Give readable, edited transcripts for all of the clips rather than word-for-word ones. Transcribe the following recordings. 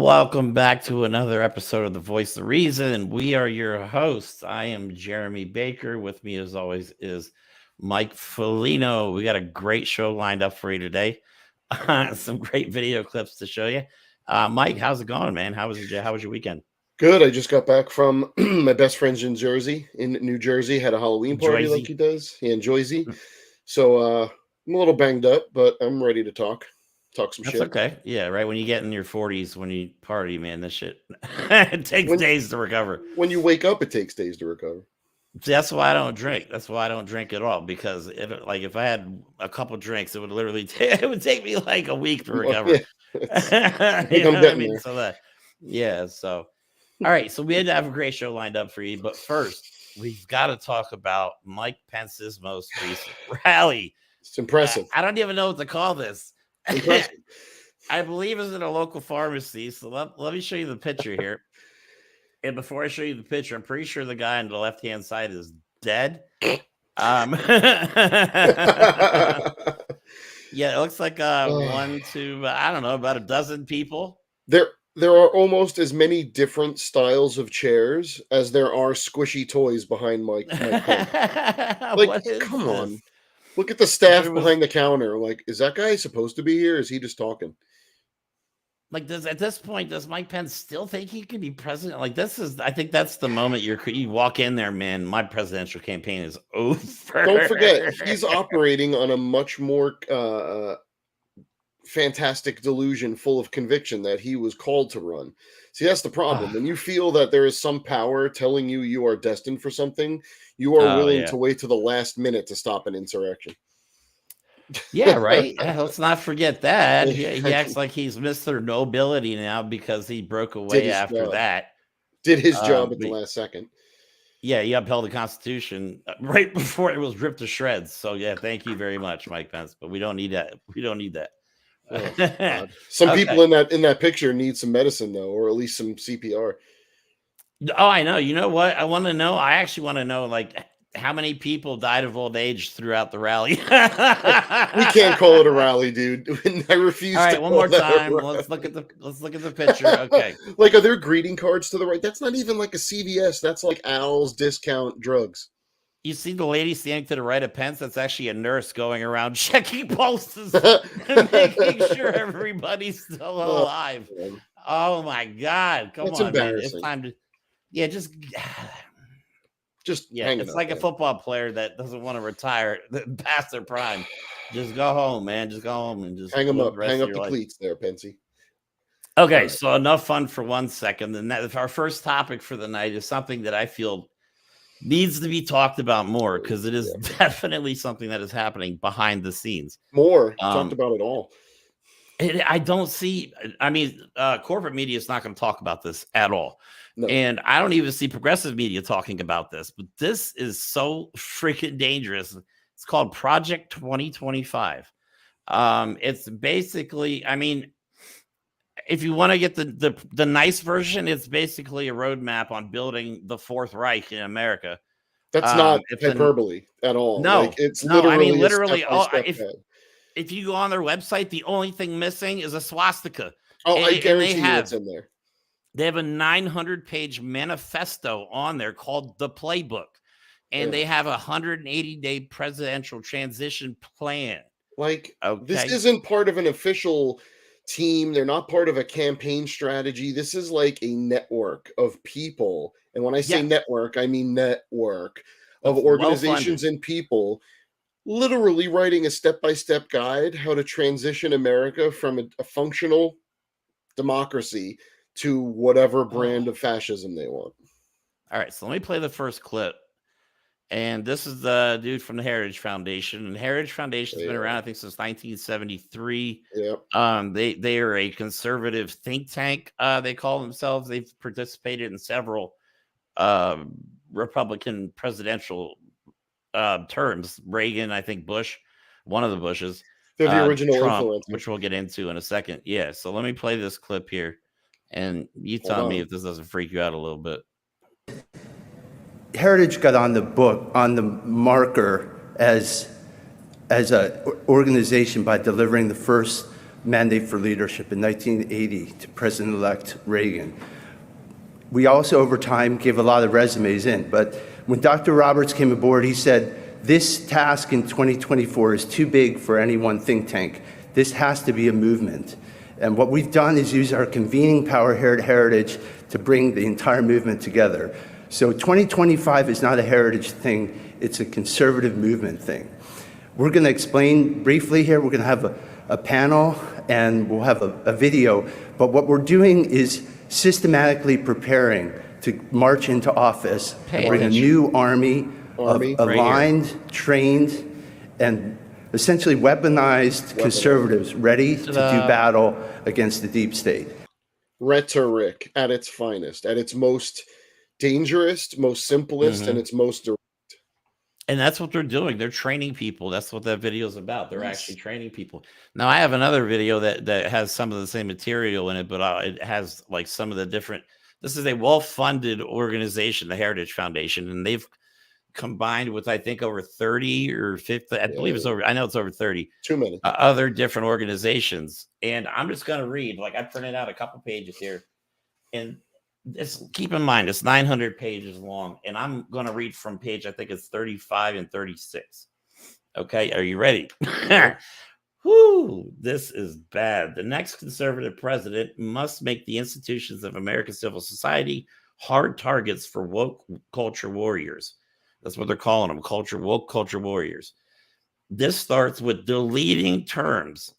Welcome back to another episode of The Voice of Reason. We are your hosts. I am Jeremy Baker. With me, as always, is Mike Foligno. We got a great show lined up for you today. Some great video clips to show you. Mike, how's it going, man? How was your weekend? Good. I just got back from my best friend's in New Jersey. Had a Halloween party like he does. In Jersey. So I'm a little banged up, but I'm ready to talk some That's shit. okay. Yeah, right. When you get in your 40s, when you party, man, this shit it takes days to recover. When you wake up, it takes days to recover. See, that's why I don't drink. That's why I don't drink at all. Because if I had a couple drinks, it would literally it would take me like a week to recover. Yeah. So all right. So we had to have a great show lined up for you, but first we've got to talk about Mike Pence's most recent rally. It's impressive. I don't even know what to call this. I believe it's in a local pharmacy. So let me show you the picture here. And before I show you the picture, I'm pretty sure the guy on the left-hand side is dead. Yeah, it looks like one to I don't know, about a dozen people. There are almost as many different styles of chairs as there are squishy toys behind Mike. Like, come on. Look at the staff behind the counter. Like, is that guy supposed to be here? Or is he just talking? Like, at this point, does Mike Pence still think he can be president? Like, I think that's the moment you walk in there, man. My presidential campaign is over. Don't forget, he's operating on a much more fantastic delusion full of conviction that he was called to run. See, that's the problem. When you feel that there is some power telling you are destined for something, you are willing to wait to the last minute to stop an insurrection. Yeah, right. Let's not forget that. He acts like he's Mr. Nobility now because he broke away after that. Did his job at the last second. Yeah, he upheld the Constitution right before it was ripped to shreds. So yeah, thank you very much, Mike Pence. But we don't need that. We don't need that. Oh, some people in that picture need some medicine though, or at least some CPR. Oh, I know. You know what? I want to know. I actually want to know, like, how many people died of old age throughout the rally. We can't call it a rally, dude. I refuse. All right, one more time. Let's look at the picture. Okay. Like, are there greeting cards to the right? That's not even like a CVS. That's like Al's Discount Drugs. You see the lady standing to the right of Pence? That's actually a nurse going around checking pulses and making sure everybody's still alive. Oh my God! Come on, man. It's time to, just It's like a football player that doesn't want to retire past their prime. Just go home, man. Just go home and just hang them up. Hang up the cleats there, Pensy. Okay, so enough fun for 1 second. And our first topic for the night is something that I feel needs to be talked about more because it is definitely something that is happening behind the scenes. More talked about it all. I don't see. I mean, corporate media is not going to talk about this at all. No. And I don't even see progressive media talking about this, but this is so freaking dangerous. It's called Project 2025. It's basically, I mean, if you want to get the nice version, it's basically a roadmap on building the Fourth Reich in America. That's not hyperbole at all. No, like, it's literally. If you go on their website, the only thing missing is a swastika. Oh, I guarantee you it's in there. They have a 900-page manifesto on there called The Playbook, and they have a 180-day presidential transition plan. Like, this isn't part of an official team. They're not part of a campaign strategy. This is like a network of people. And when I say network, I mean network of organizations and people literally writing a step-by-step guide how to transition America from a functional democracy to whatever brand of fascism they want. All right, so let me play the first clip. And this is the dude from the Heritage Foundation. And Heritage Foundation has been around, I think, since 1973. Yeah. They are a conservative think tank. They call themselves. They've participated in several Republican presidential terms. Reagan, I think Bush, one of the Bushes. They're the original Trump, influence, which we'll get into in a second. Yeah, so let me play this clip here. And you tell me if this doesn't freak you out a little bit. Heritage got on the marker as an organization by delivering the first Mandate for Leadership in 1980 to President-elect Reagan. We also, over time, gave a lot of resumes in, but when Dr. Roberts came aboard, he said, this task in 2024 is too big for any one think tank. This has to be a movement. And what we've done is use our convening power here at Heritage to bring the entire movement together. So 2025 is not a Heritage thing, it's a conservative movement thing. We're gonna explain briefly here, we're gonna have a panel and we'll have a video, but what we're doing is systematically preparing to march into office and bring a new army of aligned, trained, and essentially weaponized conservatives ready to do battle against the deep state. Rhetoric at its finest, at its most dangerous, most simplest, and its most direct. And that's what they're doing. They're training people. That's what that video is about. They're actually training people. Now, I have another video that has some of the same material in it, but it has like some of the different. This is a well-funded organization, the Heritage Foundation, and they've combined with, I think, over 30 or 50. I believe it's over. I know it's over 30. Too many other different organizations. And I'm just going to read. Like I printed out a couple pages here, and keep in mind it's 900 pages long, and I'm going to read from page, I think it's 35 and 36. Okay, are you ready? Whoo, this is bad. The next conservative president must make the institutions of American civil society hard targets for woke culture warriors. That's what they're calling them, woke culture warriors. This starts with deleting terms.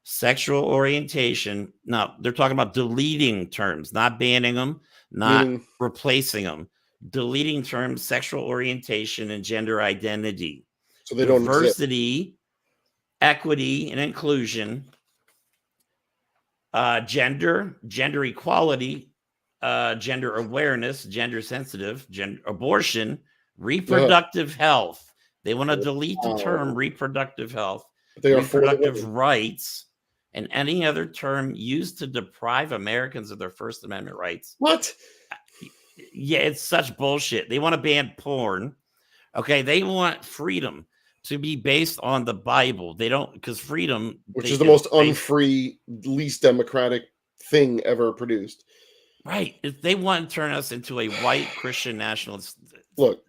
Sexual orientation. Now, they're talking about deleting terms, not banning them, not replacing them. Deleting terms, sexual orientation, and gender identity. So they don't diversity, equity, and inclusion. Gender equality, gender awareness, gender sensitive, abortion, reproductive health. They want to delete the term reproductive health, reproductive rights, and any other term used to deprive Americans of their First Amendment rights. What? Yeah, it's such bullshit. They want to ban porn. Okay, they want freedom to be based on the Bible. They don't, because freedom, which is the most unfree, least democratic thing ever produced. Right. They want to turn us into a white Christian nationalist. Look,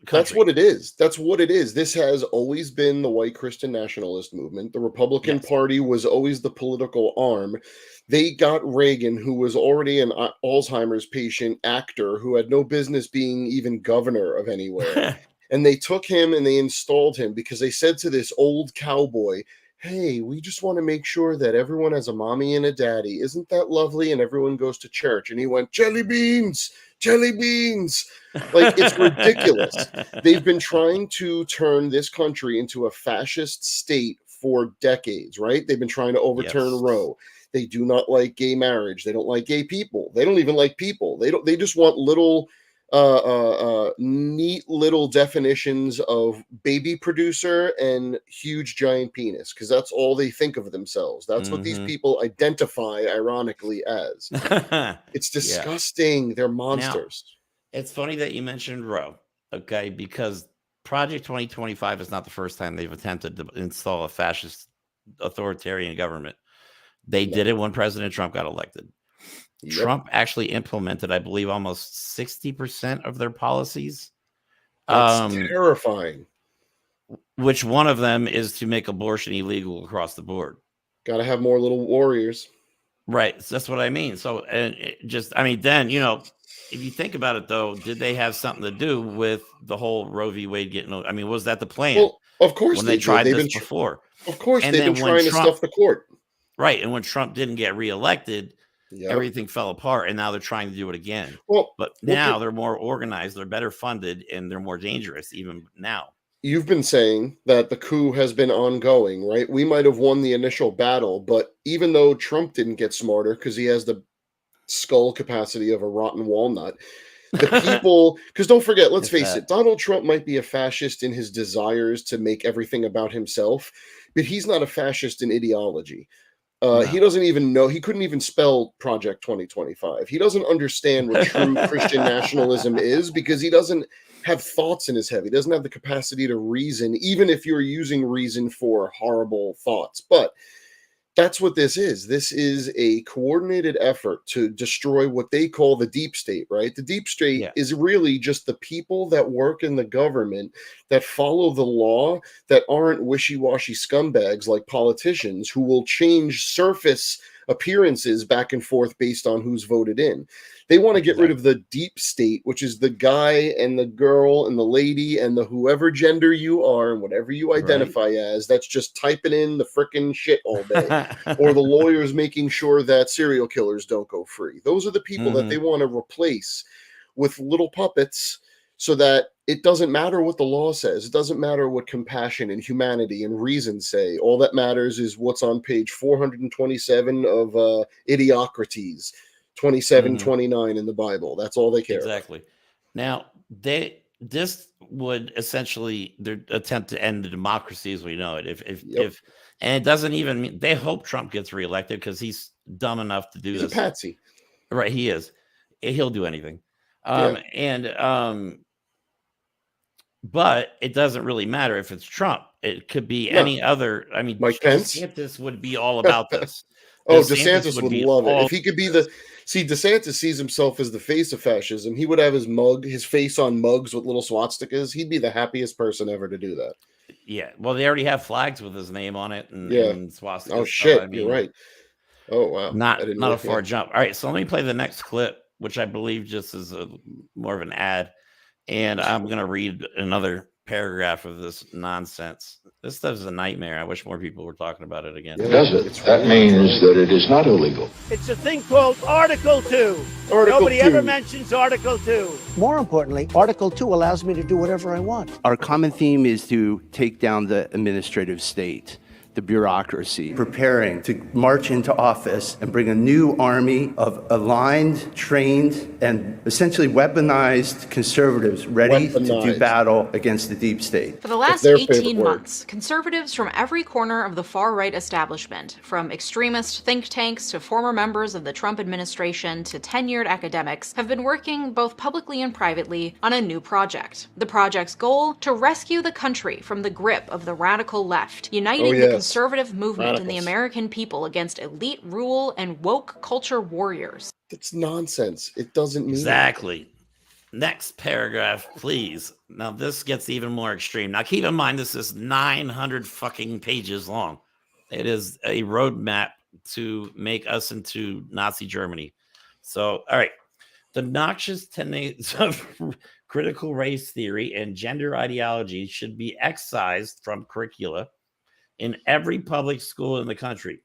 country. That's what it is. That's what it is. This has always been the white Christian nationalist movement. The Republican Party was always the political arm. They got Reagan, who was already an Alzheimer's patient actor who had no business being even governor of anywhere. And they took him and they installed him because they said to this old cowboy, hey, we just want to make sure that everyone has a mommy and a daddy. Isn't that lovely? And everyone goes to church. And he went, jelly beans, jelly beans. Like, it's ridiculous. They've been trying to turn this country into a fascist state for decades, right? They've been trying to overturn Roe. They do not like gay marriage. They don't like gay people. They don't even like people. They just want little neat little definitions of baby producer and huge giant penis, because that's all they think of themselves. That's what these people identify ironically as. It's disgusting. They're monsters. Now, it's funny that you mentioned Roe, okay, because Project 2025 is not the first time they've attempted to install a fascist authoritarian government. They did it when President Trump got elected. Trump actually implemented, I believe, almost 60% of their policies. That's terrifying. Which one of them is to make abortion illegal across the board. Got to have more little warriors. Right. So that's what I mean. So, and then, if you think about it, though, did they have something to do with the whole Roe v. Wade getting? Was that the plan? Well, of course when they tried this before. Of course, they've been trying to stuff the court. Right. And when Trump didn't get reelected, everything fell apart, and now they're trying to do it again. But now they're more organized, they're better funded, and they're more dangerous even now. You've been saying that the coup has been ongoing, right? We might have won the initial battle, but even though Trump didn't get smarter because he has the skull capacity of a rotten walnut, the people, because don't forget, let's face it, Donald Trump might be a fascist in his desires to make everything about himself, but he's not a fascist in ideology. He doesn't even know. He couldn't even spell Project 2025. He doesn't understand what true Christian nationalism is because he doesn't have thoughts in his head. He doesn't have the capacity to reason, even if you're using reason for horrible thoughts. But That's what this is. This is a coordinated effort to destroy what they call the deep state, right? The deep state is really just the people that work in the government that follow the law, that aren't wishy-washy scumbags like politicians who will change surface appearances back and forth based on who's voted in. They want to get rid of the deep state, which is the guy and the girl and the lady and the whoever gender you are and whatever you identify as, that's just typing in the frickin' shit all day. Or the lawyers making sure that serial killers don't go free. Those are the people that they want to replace with little puppets, so that it doesn't matter what the law says. It doesn't matter what compassion and humanity and reason say. All that matters is what's on page 427 of Idiocrates, 27:29 in the Bible. That's all they care about. Now, this would essentially their attempt to end the democracy as we know it. If and it doesn't even mean they hope Trump gets reelected because he's dumb enough to do this. He's a patsy. Right, he is. He'll do anything. But it doesn't really matter if it's Trump. It could be any other. I mean, Mike Pence. DeSantis would be all about this. DeSantis would love it. If he could be DeSantis sees himself as the face of fascism. He would have his face on mugs with little swastikas. He'd be the happiest person ever to do that. Yeah. Well, they already have flags with his name on it and swastikas. Oh, shit. So, I mean, you're right. Oh, wow. Not a far jump. All right. So let me play the next clip, which I believe just is more of an ad. And I'm going to read another paragraph of this nonsense. This stuff is a nightmare. I wish more people were talking about it again. Does it? That means that it is not illegal. It's a thing called Article 2. Nobody ever mentions Article 2. More importantly, Article 2 allows me to do whatever I want. Our common theme is to take down the administrative state, the bureaucracy, preparing to march into office and bring a new army of aligned, trained, and essentially weaponized conservatives ready to do battle against the deep state. For the last 18 months, conservatives from every corner of the far-right establishment, from extremist think tanks to former members of the Trump administration to tenured academics, have been working both publicly and privately on a new project. The project's goal? To rescue the country from the grip of the radical left, uniting the conservative movement and the American people against elite rule and woke culture warriors. It's nonsense. It doesn't mean exactly. Next paragraph, please. Now this gets even more extreme. Now keep in mind this is 900 fucking pages long. It is a roadmap to make us into Nazi Germany. So, all right. The noxious tenets of critical race theory and gender ideology should be excised from curricula in every public school in the country.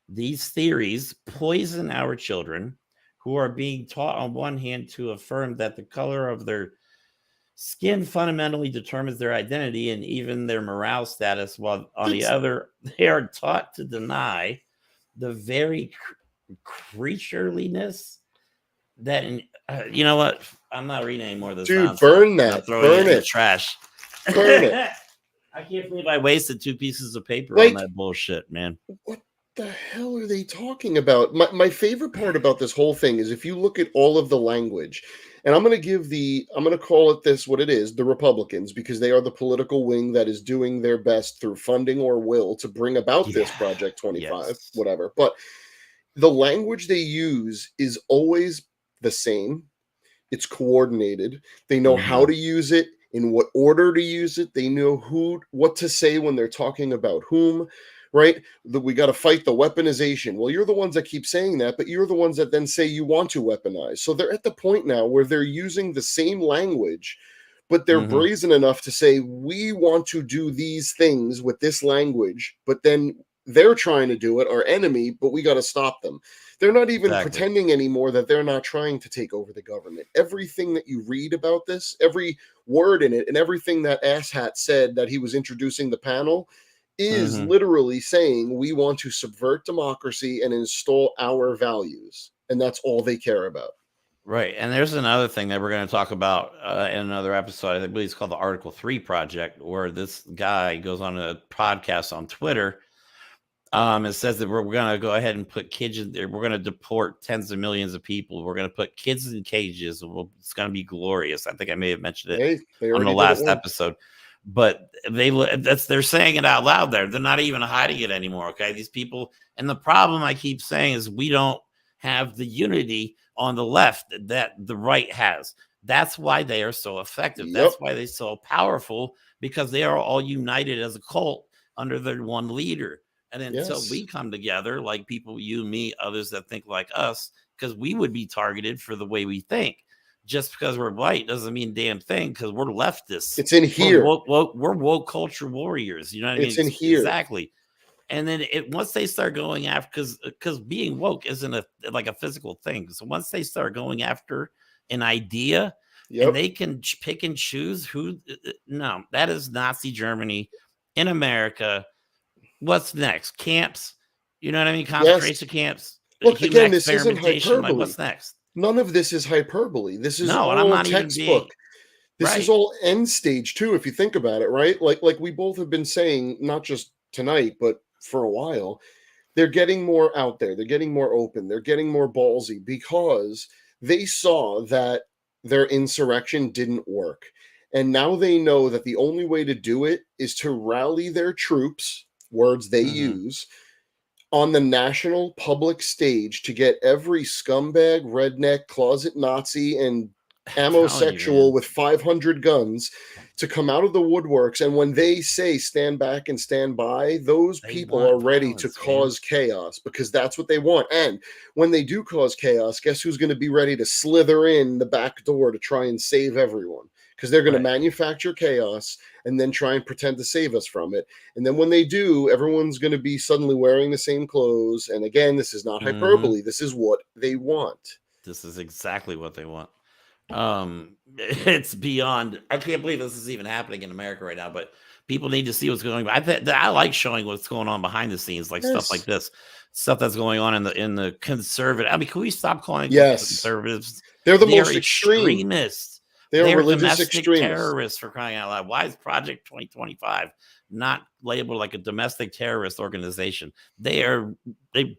These theories poison our children, who are being taught on one hand to affirm that the color of their skin fundamentally determines their identity and even their morale status, while on the other, they are taught to deny the very creatureliness that, you know what? I'm not reading any more of this. Dude, nonsense. burn that. Burn it. Trash. Burn it. I can't believe I wasted 2 pieces of paper on that bullshit, man. What the hell are they talking about? My favorite part about this whole thing is if you look at all of the language, and I'm going to call it this what it is, the Republicans, because they are the political wing that is doing their best through funding or will to bring about this Project 25, whatever. But the language they use is always the same. It's coordinated. They know how to use it, in what order to use it. They know what to say when they're talking about whom, right? We got to fight the weaponization. Well, you're the ones that keep saying that, but you're the ones that then say you want to weaponize. So they're at the point now where they're using the same language, but they're brazen enough to say, we want to do these things with this language, but then they're trying to do it, our enemy, but we got to stop them. They're not even pretending anymore that they're not trying to take over the government. Everything that you read about this, every word in it, and everything that asshat said that he was introducing the panel is literally saying we want to subvert democracy and install our values. And that's all they care about. Right. And there's another thing that we're going to talk about in another episode. I believe it's called the Article 3 Project, where this guy goes on a podcast on Twitter. It says that we're going to go ahead and put kids in there. We're going to deport tens of millions of people. We're going to put kids in cages. It's going to be glorious. I think I may have mentioned it on the last episode. but they're saying it out loud there. They're not even hiding it anymore. Okay, these people, and the problem I keep saying is we don't have the unity on the left that the right has. That's why they are so effective. That's why they're so powerful, because they are all united as a cult under their one leader. And until we come together, like people, you, me, others that think like us, because we would be targeted for the way we think. Just because we're white doesn't mean damn thing, because we're leftists. It's in here. We're woke culture warriors. You know what I mean? It's in here. Exactly. And then once they start going after, because being woke isn't like a physical thing. So once they start going after an idea, and they can pick and choose who, no, that is Nazi Germany in America. What's next? Camps? You know what I mean? Concentration camps. Look, again, this isn't hyperbole. Like, what's next? None of this is hyperbole. This is all I'm not textbook. This is all end stage too, if you think about it, right? Like we both have been saying, not just tonight, but for a while, they're getting more out there. They're getting more open. They're getting more ballsy because they saw that their insurrection didn't work. And now they know that the only way to do it is to rally their troops, words they use, on the national public stage to get every scumbag, redneck, closet Nazi, and amosexual with 500 guns to come out of the woodworks. And when they say stand back and stand by, those people are ready to cause chaos, because that's what they want. And when they do cause chaos, guess who's going to be ready to slither in the back door to try and save everyone? Because they're going to manufacture chaos and then try and pretend to save us from it. And then when they do, everyone's going to be suddenly wearing the same clothes. And again, this is not hyperbole. This is what they want. This is exactly what they want. It's beyond. I can't believe this is even happening in America right now, but people need to see what's going on. I like showing what's going on behind the scenes, like stuff like this, stuff that's going on in the conservative. I mean, can we stop calling conservatives? They're the most extremists. They're religious extremists, terrorists, for crying out loud. Why is Project 2025 not labeled like a domestic terrorist organization? They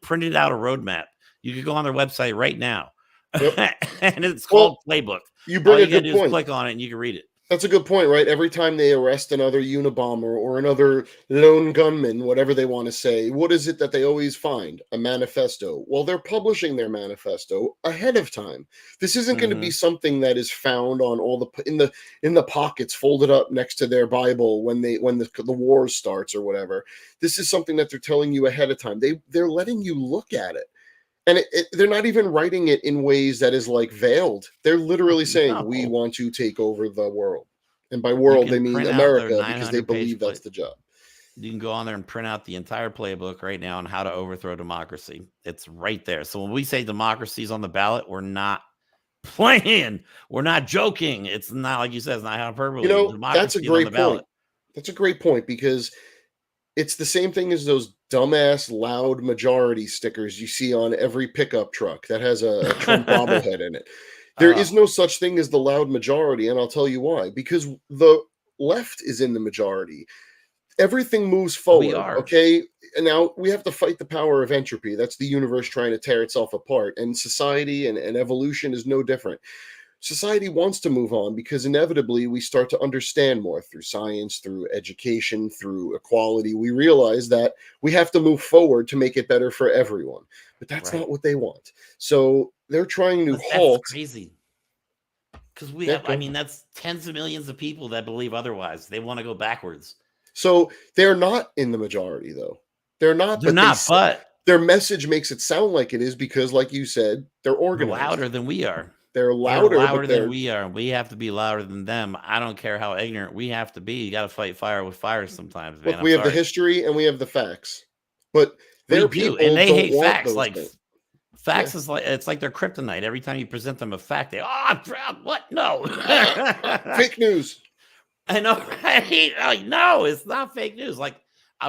printed out a roadmap. You could go on their website right now. And it's called Playbook. You bring a good point. Click on it and you can read it. That's a good point, right? Every time they arrest another Unabomber or another lone gunman, whatever they want to say, what is it that they always find? A manifesto. Well, they're publishing their manifesto ahead of time. This isn't going to be something that is found on all in the pockets, folded up next to their Bible when the war starts or whatever. This is something that they're telling you ahead of time. They're letting you look at it. And they're not even writing it in ways that is like veiled. They're literally saying, we want to take over the world. And by world, they mean America, because they believe that's the job. You can go on there and print out the entire playbook right now on how to overthrow democracy. It's right there. So when we say democracy is on the ballot, we're not playing. We're not joking. It's not, like you said, it's not hyperbole. You know, that's a great point. That's a great point, because it's the same thing as those dumbass loud majority stickers you see on every pickup truck that has a Trump bobblehead in it. There is no such thing as the loud majority, and I'll tell you why. Because the left is in the majority. Everything moves forward, okay? And now we have to fight the power of entropy. That's the universe trying to tear itself apart. And society and evolution is no different. Society wants to move on because inevitably we start to understand more through science, through education, through equality. We realize that we have to move forward to make it better for everyone. But that's not what they want. So they're trying to halt. That's crazy. Because we have, I mean, that's tens of millions of people that believe otherwise. They want to go backwards. So they're not in the majority, though. They're not. But their message makes it sound like it is, because, like you said, they're organized. They're louder than we are. They're louder than we are. We have to be louder than them. I don't care how ignorant we have to be. You got to fight fire with fire sometimes, man. Look, we have the history and we have the facts, but their people and they hate facts. Like facts is like, it's like their kryptonite. Every time you present them a fact, they what? No, fake news. I know, right? Like, no, it's not fake news. Like,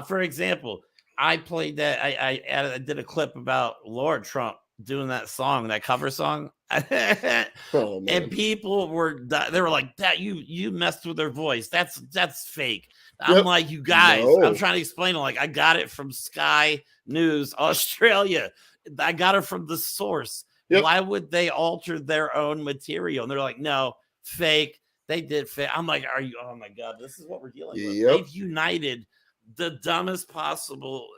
for example, I played that. I did a clip about Lord Trump doing that song, that cover song. And people were like, that you messed with their voice. That's fake. I'm like, you guys, I'm trying to explain it. Like, I got it from Sky News Australia. I got it from the source. Why would they alter their own material? And they're like, no, fake. They did fit. I'm like, are you? Oh my god, this is what we're dealing with. Yep. They've united the dumbest possible.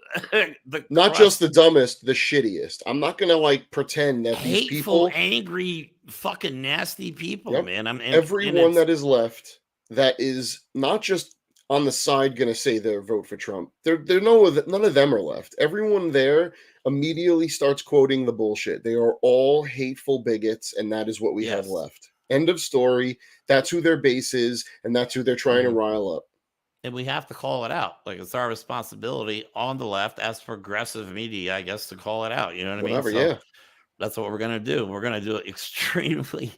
Not just the dumbest, the shittiest. I'm not gonna like pretend that hateful, these people, angry, fucking nasty people, Yep. man. Everyone that is left that is not just on the side gonna say their vote for Trump. None of them are left. Everyone there immediately starts quoting the bullshit. They are all hateful bigots, and that is what we have left. End of story. That's who their base is, and that's who they're trying to rile up. And we have to call it out. Like, it's our responsibility on the left as progressive media, I guess, to call it out. You know what I mean? So that's what we're going to do. We're going to do it extremely,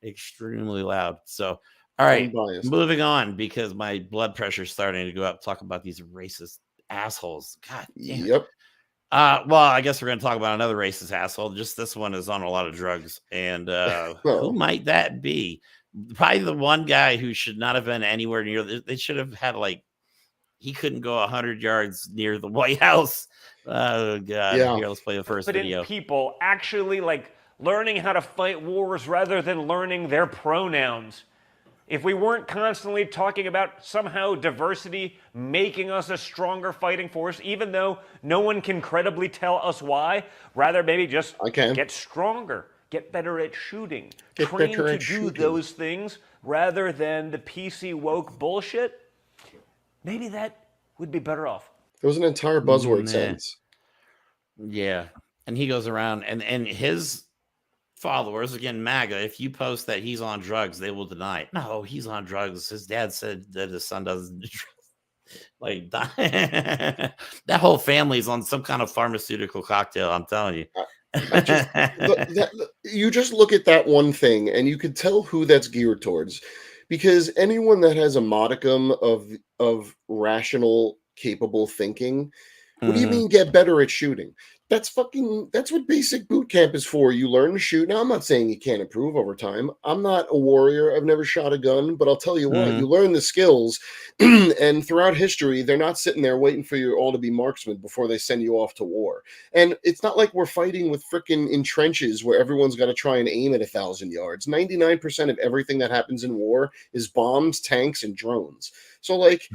extremely loud. So, all right, moving on, because my blood pressure is starting to go up. Talk about these racist assholes. God damn. Yep. Well, I guess we're going to talk about another racist asshole. Just this one is on a lot of drugs. And who might that be? Probably the one guy who should not have been anywhere near. They should have had, like, he couldn't go 100 yards near the White House. Oh, God. Yeah. Here, let's play the first video. People actually, like, learning how to fight wars rather than learning their pronouns. If we weren't constantly talking about somehow diversity making us a stronger fighting force, even though no one can credibly tell us why, rather maybe just get stronger, get better at shooting, train to do those things rather than the PC woke bullshit, maybe that would be better off. There was an entire buzzword sentence. Yeah. And he goes around and his followers, again, MAGA, if you post that he's on drugs, they will deny it. No, he's on drugs. His dad said that his son doesn't do drugs. Like, that whole family's on some kind of pharmaceutical cocktail, I'm telling you. You just look at that one thing and you could tell who that's geared towards, because anyone that has a modicum of rational, capable thinking, what do you mean get better at shooting? That's what basic boot camp is for. You learn to shoot. Now, I'm not saying you can't improve over time. I'm not a warrior. I've never shot a gun, but I'll tell you what, you learn the skills. And throughout history, they're not sitting there waiting for you all to be marksmen before they send you off to war. And it's not like we're fighting with freaking in trenches where everyone's got to try and aim at 1,000 yards. 99% of everything that happens in war is bombs, tanks, and drones. So, like,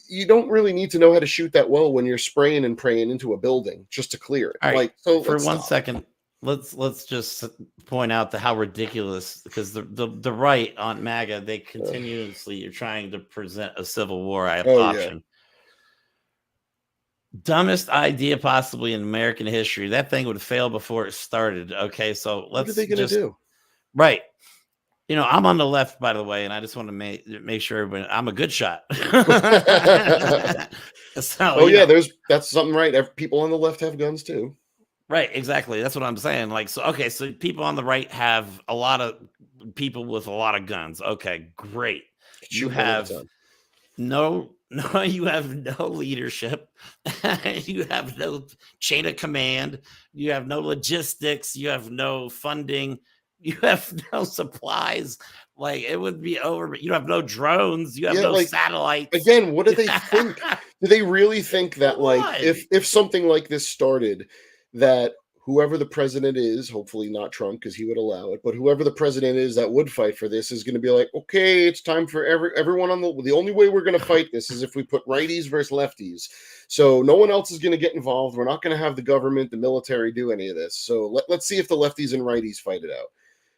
you don't really need to know how to shoot that well when you're spraying and praying into a building just to clear it. All right, like, so for 1 second, let's just point out how ridiculous, because the right on MAGA, they continuously are trying to present a civil war option. Yeah. Dumbest idea possibly in American history. That thing would fail before it started. Okay, so let's. What are they going to do? Right. You know, I'm on the left, by the way, and I just want to make sure everybody, I'm a good shot. So, that's something right. People on the left have guns too. Right, exactly. That's what I'm saying. Like, so people on the right have a lot of people with a lot of guns. Okay, great. You have no leadership. You have no chain of command. You have no logistics. You have no funding. You have no supplies. Like, it would be over. You have no drones. You have no satellites. Again, what do they think? Do they really think that, like, if something like this started, that whoever the president is, hopefully not Trump because he would allow it, but whoever the president is that would fight for this is going to be like, okay, it's time for everyone on the only way we're going to fight this is if we put righties versus lefties. So no one else is going to get involved. We're not going to have the government, the military do any of this. So let's see if the lefties and righties fight it out.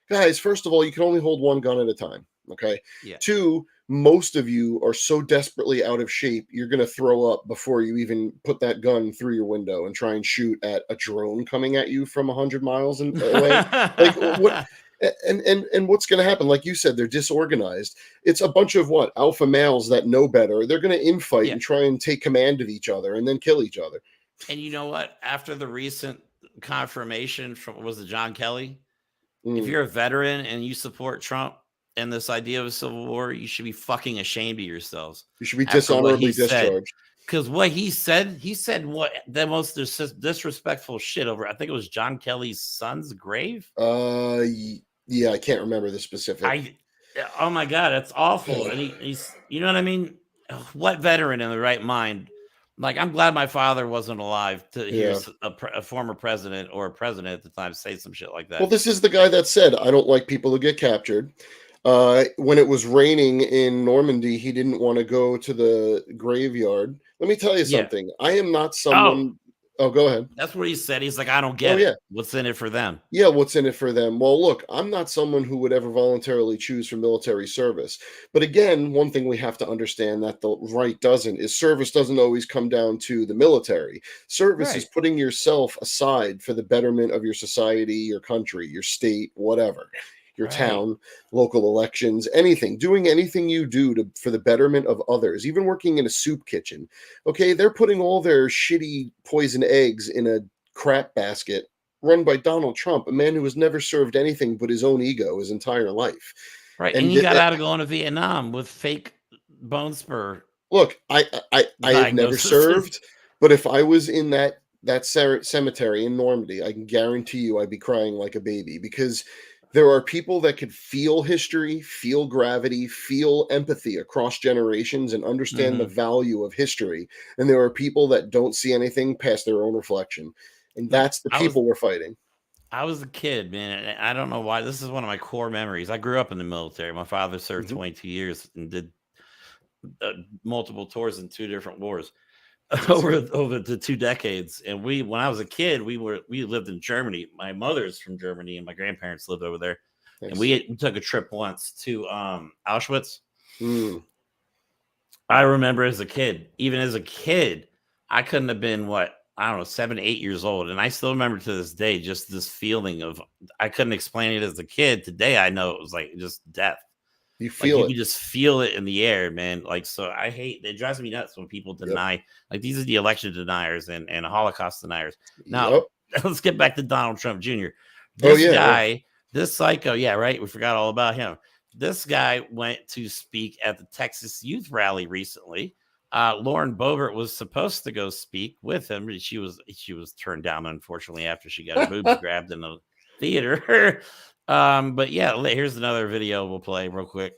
Guys, first of all, you can only hold one gun at a time, okay? Yeah. 2, most of you are so desperately out of shape, you're going to throw up before you even put that gun through your window and try and shoot at a drone coming at you from 100 miles away. Like, what? And what's going to happen? Like you said, they're disorganized. It's a bunch of alpha males that know better. They're going to infight and try and take command of each other and then kill each other. And you know what? After the recent confirmation from, was it John Kelly? If you're a veteran and you support Trump and this idea of a civil war, you should be fucking ashamed of yourselves. You should be dishonorably discharged. Because what he said what the most disrespectful shit over, I think it was John Kelly's son's grave. Yeah, I can't remember the specific. Oh my God, that's awful. And he's, you know what I mean? What veteran in the right mind? Like, I'm glad my father wasn't alive to hear a former president or a president at the time say some shit like that. Well, this is the guy that said, I don't like people who get captured. When it was raining in Normandy, he didn't want to go to the graveyard. Let me tell you something. I am not someone. Oh, go ahead. That's what he said. He's like, I don't get it. What's in it for them? Yeah, what's in it for them? Well, look, I'm not someone who would ever voluntarily choose for military service. But again, one thing we have to understand that the right doesn't is service doesn't always come down to the military. Service is putting yourself aside for the betterment of your society, your country, your state, whatever. Your town, local elections, anything, doing anything you do for the betterment of others, even working in a soup kitchen. Okay, they're putting all their shitty poison eggs in a crap basket run by Donald Trump, a man who has never served anything but his own ego his entire life. Right, and he got out of going to Vietnam with fake bone spur. Look, I have never served, but if I was in that cemetery in Normandy, I can guarantee you I'd be crying like a baby, because there are people that could feel history, feel gravity, feel empathy across generations, and understand the value of history. And there are people that don't see anything past their own reflection. And that's the people we're fighting. I was a kid, man, and I don't know why. This is one of my core memories. I grew up in the military. My father served 22 years and did multiple tours in 2 different wars over the 2 decades. And when I was a kid, we lived in Germany. My mother's from Germany and my grandparents lived over there. Nice. And we took a trip once to Auschwitz. I remember as a kid, I couldn't have been 7, 8 years old. And I still remember to this day, just this feeling of, I couldn't explain it as a kid. Today, I know it was like just death. You feel you can just feel it in the air, man. Like, so I hate, it drives me nuts when people deny, like these are the election deniers and Holocaust deniers. Now, let's get back to Donald Trump Jr. This guy, this psycho, we forgot all about him. This guy went to speak at the Texas Youth Rally recently. Lauren Boebert was supposed to go speak with him, but she was turned down, unfortunately, after she got her boobs grabbed in the theater. But here's another video we'll play real quick.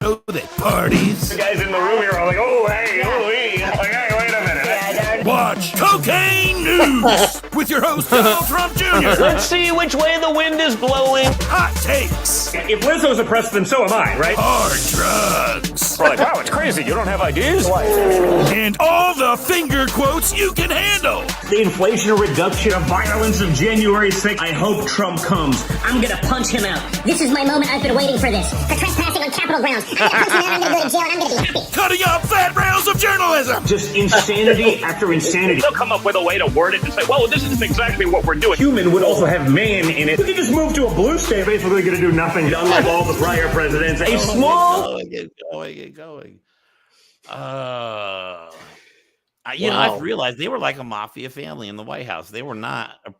Oh, they parties. The guys in the room here are like, oh, hey, oh, hey. Like, hey, wait a minute. Watch Cocaine News with your host, Donald Trump Jr. Let's see which way the wind is blowing. Hot takes. If Lizzo's oppressed, then so am I, right? Hard drugs. We're like, wow, it's crazy. You don't have ideas? And all the finger quotes you can handle. The Inflation Reduction of Violence of January 6th. I hope Trump comes. I'm going to punch him out. This is my moment. I've been waiting for this. For trespassing on Capitol grounds. I'm going to punch him out. I'm going to go to jail and I'm going to be happy. Cutting up fat rails of journalism. Just insanity after insanity. They'll come up with a way to word it and say, well, this isn't exactly what we're doing. Human would also have man in it. We could just move to a blue state, basically going to do nothing, unlike all the prior presidents. A small... Going. I've realized they were like a mafia family in the White House. They were not a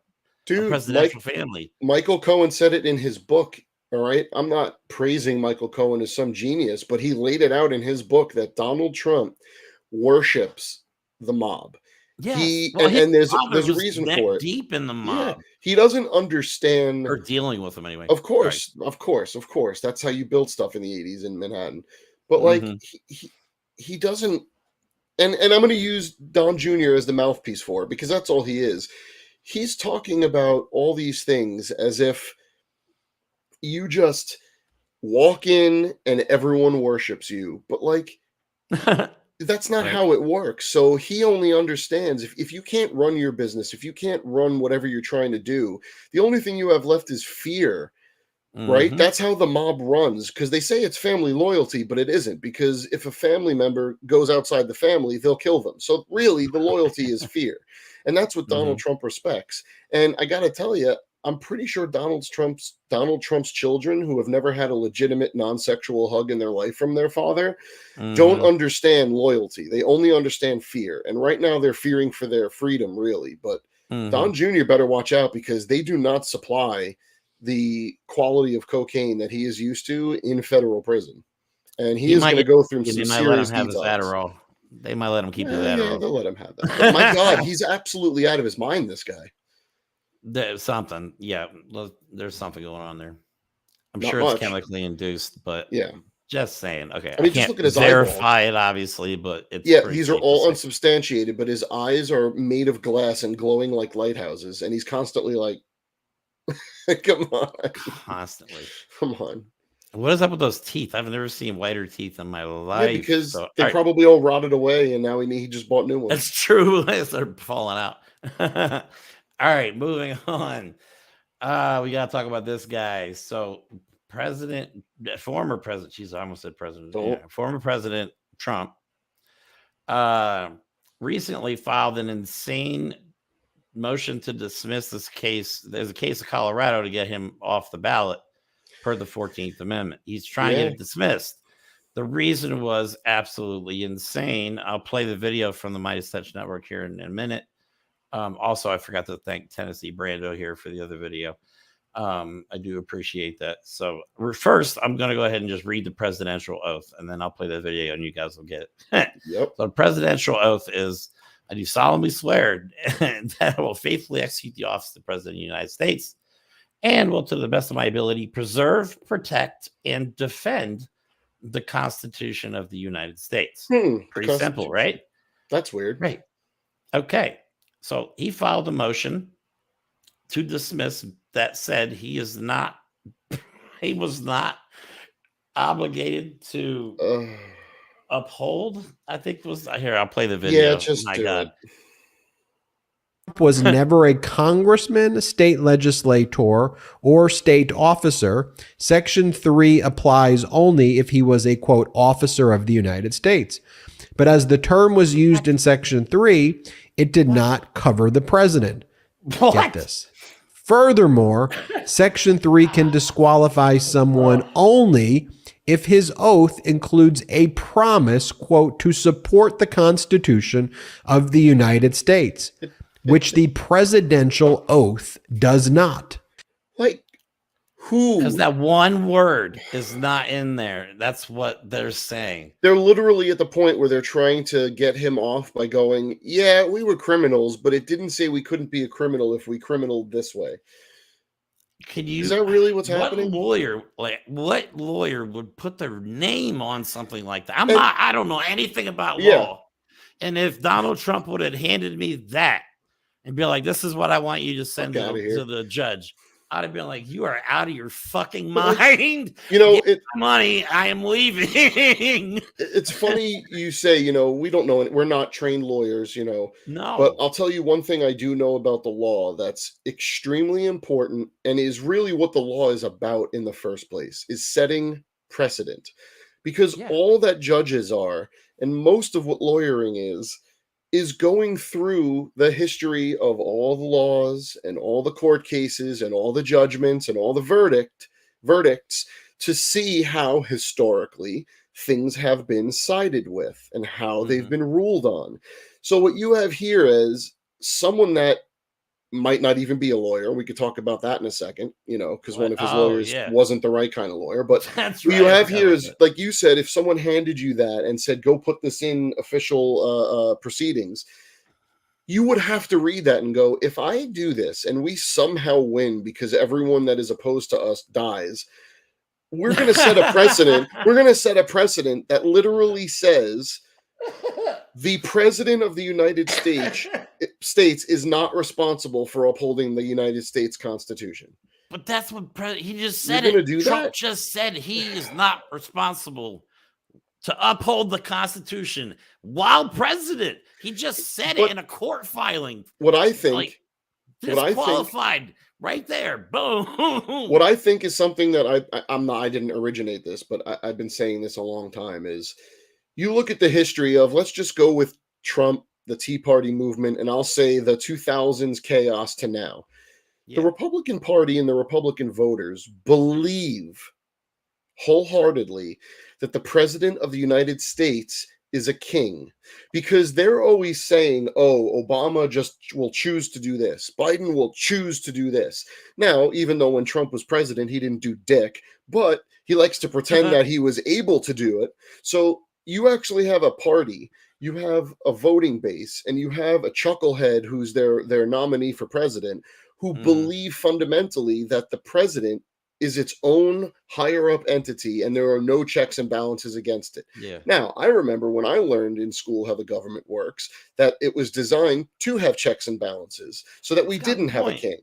presidential family. Michael Cohen said it in his book. All right. I'm not praising Michael Cohen as some genius, but he laid it out in his book that Donald Trump worships the mob. Yeah, and there's a reason for it. Deep in the mob. He doesn't understand, or dealing with them anyway. Of course. That's how you build stuff in the 80s in Manhattan. But like he doesn't, and I'm going to use Don Jr. as the mouthpiece for it, because that's all he is. He's talking about all these things as if you just walk in and everyone worships you, but like that's not how it works. So he only understands if you can't run your business, if you can't run whatever you're trying to do, the only thing you have left is fear. Right? That's how the mob runs, because they say it's family loyalty, but it isn't, because if a family member goes outside the family, they'll kill them. So really the loyalty is fear. And that's what Donald Trump respects. And I got to tell you, I'm pretty sure Donald Trump's children, who have never had a legitimate non-sexual hug in their life from their father, don't understand loyalty. They only understand fear. And right now they're fearing for their freedom, really. But Don Jr. better watch out, because they do not supply the quality of cocaine that he is used to in federal prison. And he is going to go through some serious detox. They might let him keep his Adderall. Yeah, they'll let him have that. But my God, he's absolutely out of his mind, this guy. There's something. Yeah, there's something going on there. I'm Not sure much. it's chemically induced, but yeah. Just saying. Okay. I mean, just can't look at his verify it, obviously, but it's these are all unsubstantiated, but his eyes are made of glass and glowing like lighthouses, and he's constantly like, come on. Constantly. Come on. What is up with those teeth? I've never seen whiter teeth in my life. Yeah, because so, they probably all rotted away, and now he just bought new ones. That's true. They're falling out. All right, moving on. We got to talk about this guy. So, former president, geez, I almost said president. Yeah, former President Trump recently filed an insane motion to dismiss this case. There's a case of Colorado to get him off the ballot per the 14th Amendment. He's trying to get it dismissed. The reason was absolutely insane. I'll play the video from the Midas Touch Network here in a minute. Also, I forgot to thank Tennessee Brando here for the other video. I do appreciate that. So first, I'm going to go ahead and just read the presidential oath, and then I'll play the video, and you guys will get it. Yep. So the presidential oath is, I do solemnly swear that I will faithfully execute the office of the President of the United States and will, to the best of my ability, preserve, protect, and defend the Constitution of the United States. Pretty simple, right? That's weird. Right. Okay. So he filed a motion to dismiss that said he was not obligated to uphold. I think was here. I'll play the video. Yeah, just My do God. it. Was never a congressman, state legislator, or state officer. Section 3 applies only if he was a, quote, officer of the United States. But as the term was used in Section 3, it did not cover the president. Get this. Furthermore, Section 3 can disqualify someone only if his oath includes a promise, quote, to support the Constitution of the United States, which the presidential oath does not. Like, who? Because that one word is not in there. That's what they're saying. They're literally at the point where they're trying to get him off by going, yeah, we were criminals, but it didn't say we couldn't be a criminal if we criminaled this way. Is that really what's happening? What lawyer would put their name on something like that? I don't know anything about law. And if Donald Trump would have handed me that and be like, this is what I want you to send to the judge, I'd have been like, you are out of your fucking mind. You know, it's money. I am leaving. It's funny you say, we don't know. We're not trained lawyers, No. But I'll tell you one thing I do know about the law that's extremely important and is really what the law is about in the first place, is setting precedent. Because all that judges are, and most of what lawyering is going through the history of all the laws and all the court cases and all the judgments and all the verdicts to see how historically things have been sided with and how they've been ruled on. So what you have here is someone that might not even be a lawyer. We could talk about that in a second, because one of his lawyers wasn't the right kind of lawyer. But that's what you have here is, like you said, if someone handed you that and said, go put this in official proceedings, you would have to read that and go, if I do this and we somehow win because everyone that is opposed to us dies, we're going to set a precedent. We're going to set a precedent that literally says the president of the United States is not responsible for upholding the United States Constitution. But that's what he just said. Trump just said he is not responsible to uphold the Constitution while president. He just said it in a court filing. What I think, disqualified right there. Boom. What I think is something that I didn't originate this, but I've been saying this a long time is, you look at the history of, let's just go with Trump, the Tea Party movement, and I'll say the 2000s chaos to now. The Republican Party and the Republican voters believe wholeheartedly that the president of the United States is a king, because they're always saying, Obama just will choose to do this. Biden will choose to do this. Now, even though when Trump was president, he didn't do dick, but he likes to pretend that he was able to do it. So you actually have a party, you have a voting base, and you have a chucklehead who's their nominee for president, who believe fundamentally that the president is its own higher up entity and there are no checks and balances against it. Now, I remember when I learned in school how the government works, that it was designed to have checks and balances so that we didn't have a king.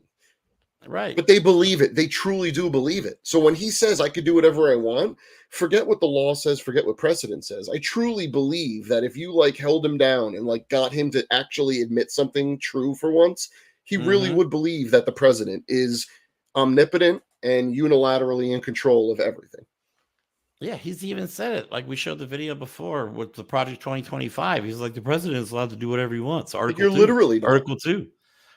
Right. But they believe it. They truly do believe it. So when he says I could do whatever I want, forget what the law says, forget what precedent says. I truly believe that if you like held him down and like got him to actually admit something true for once, he really would believe that the president is omnipotent and unilaterally in control of everything. Yeah, he's even said it. Like we showed the video before with the Project 2025. He's like, the president is allowed to do whatever he wants. Article you're 2. Literally not. Article 2.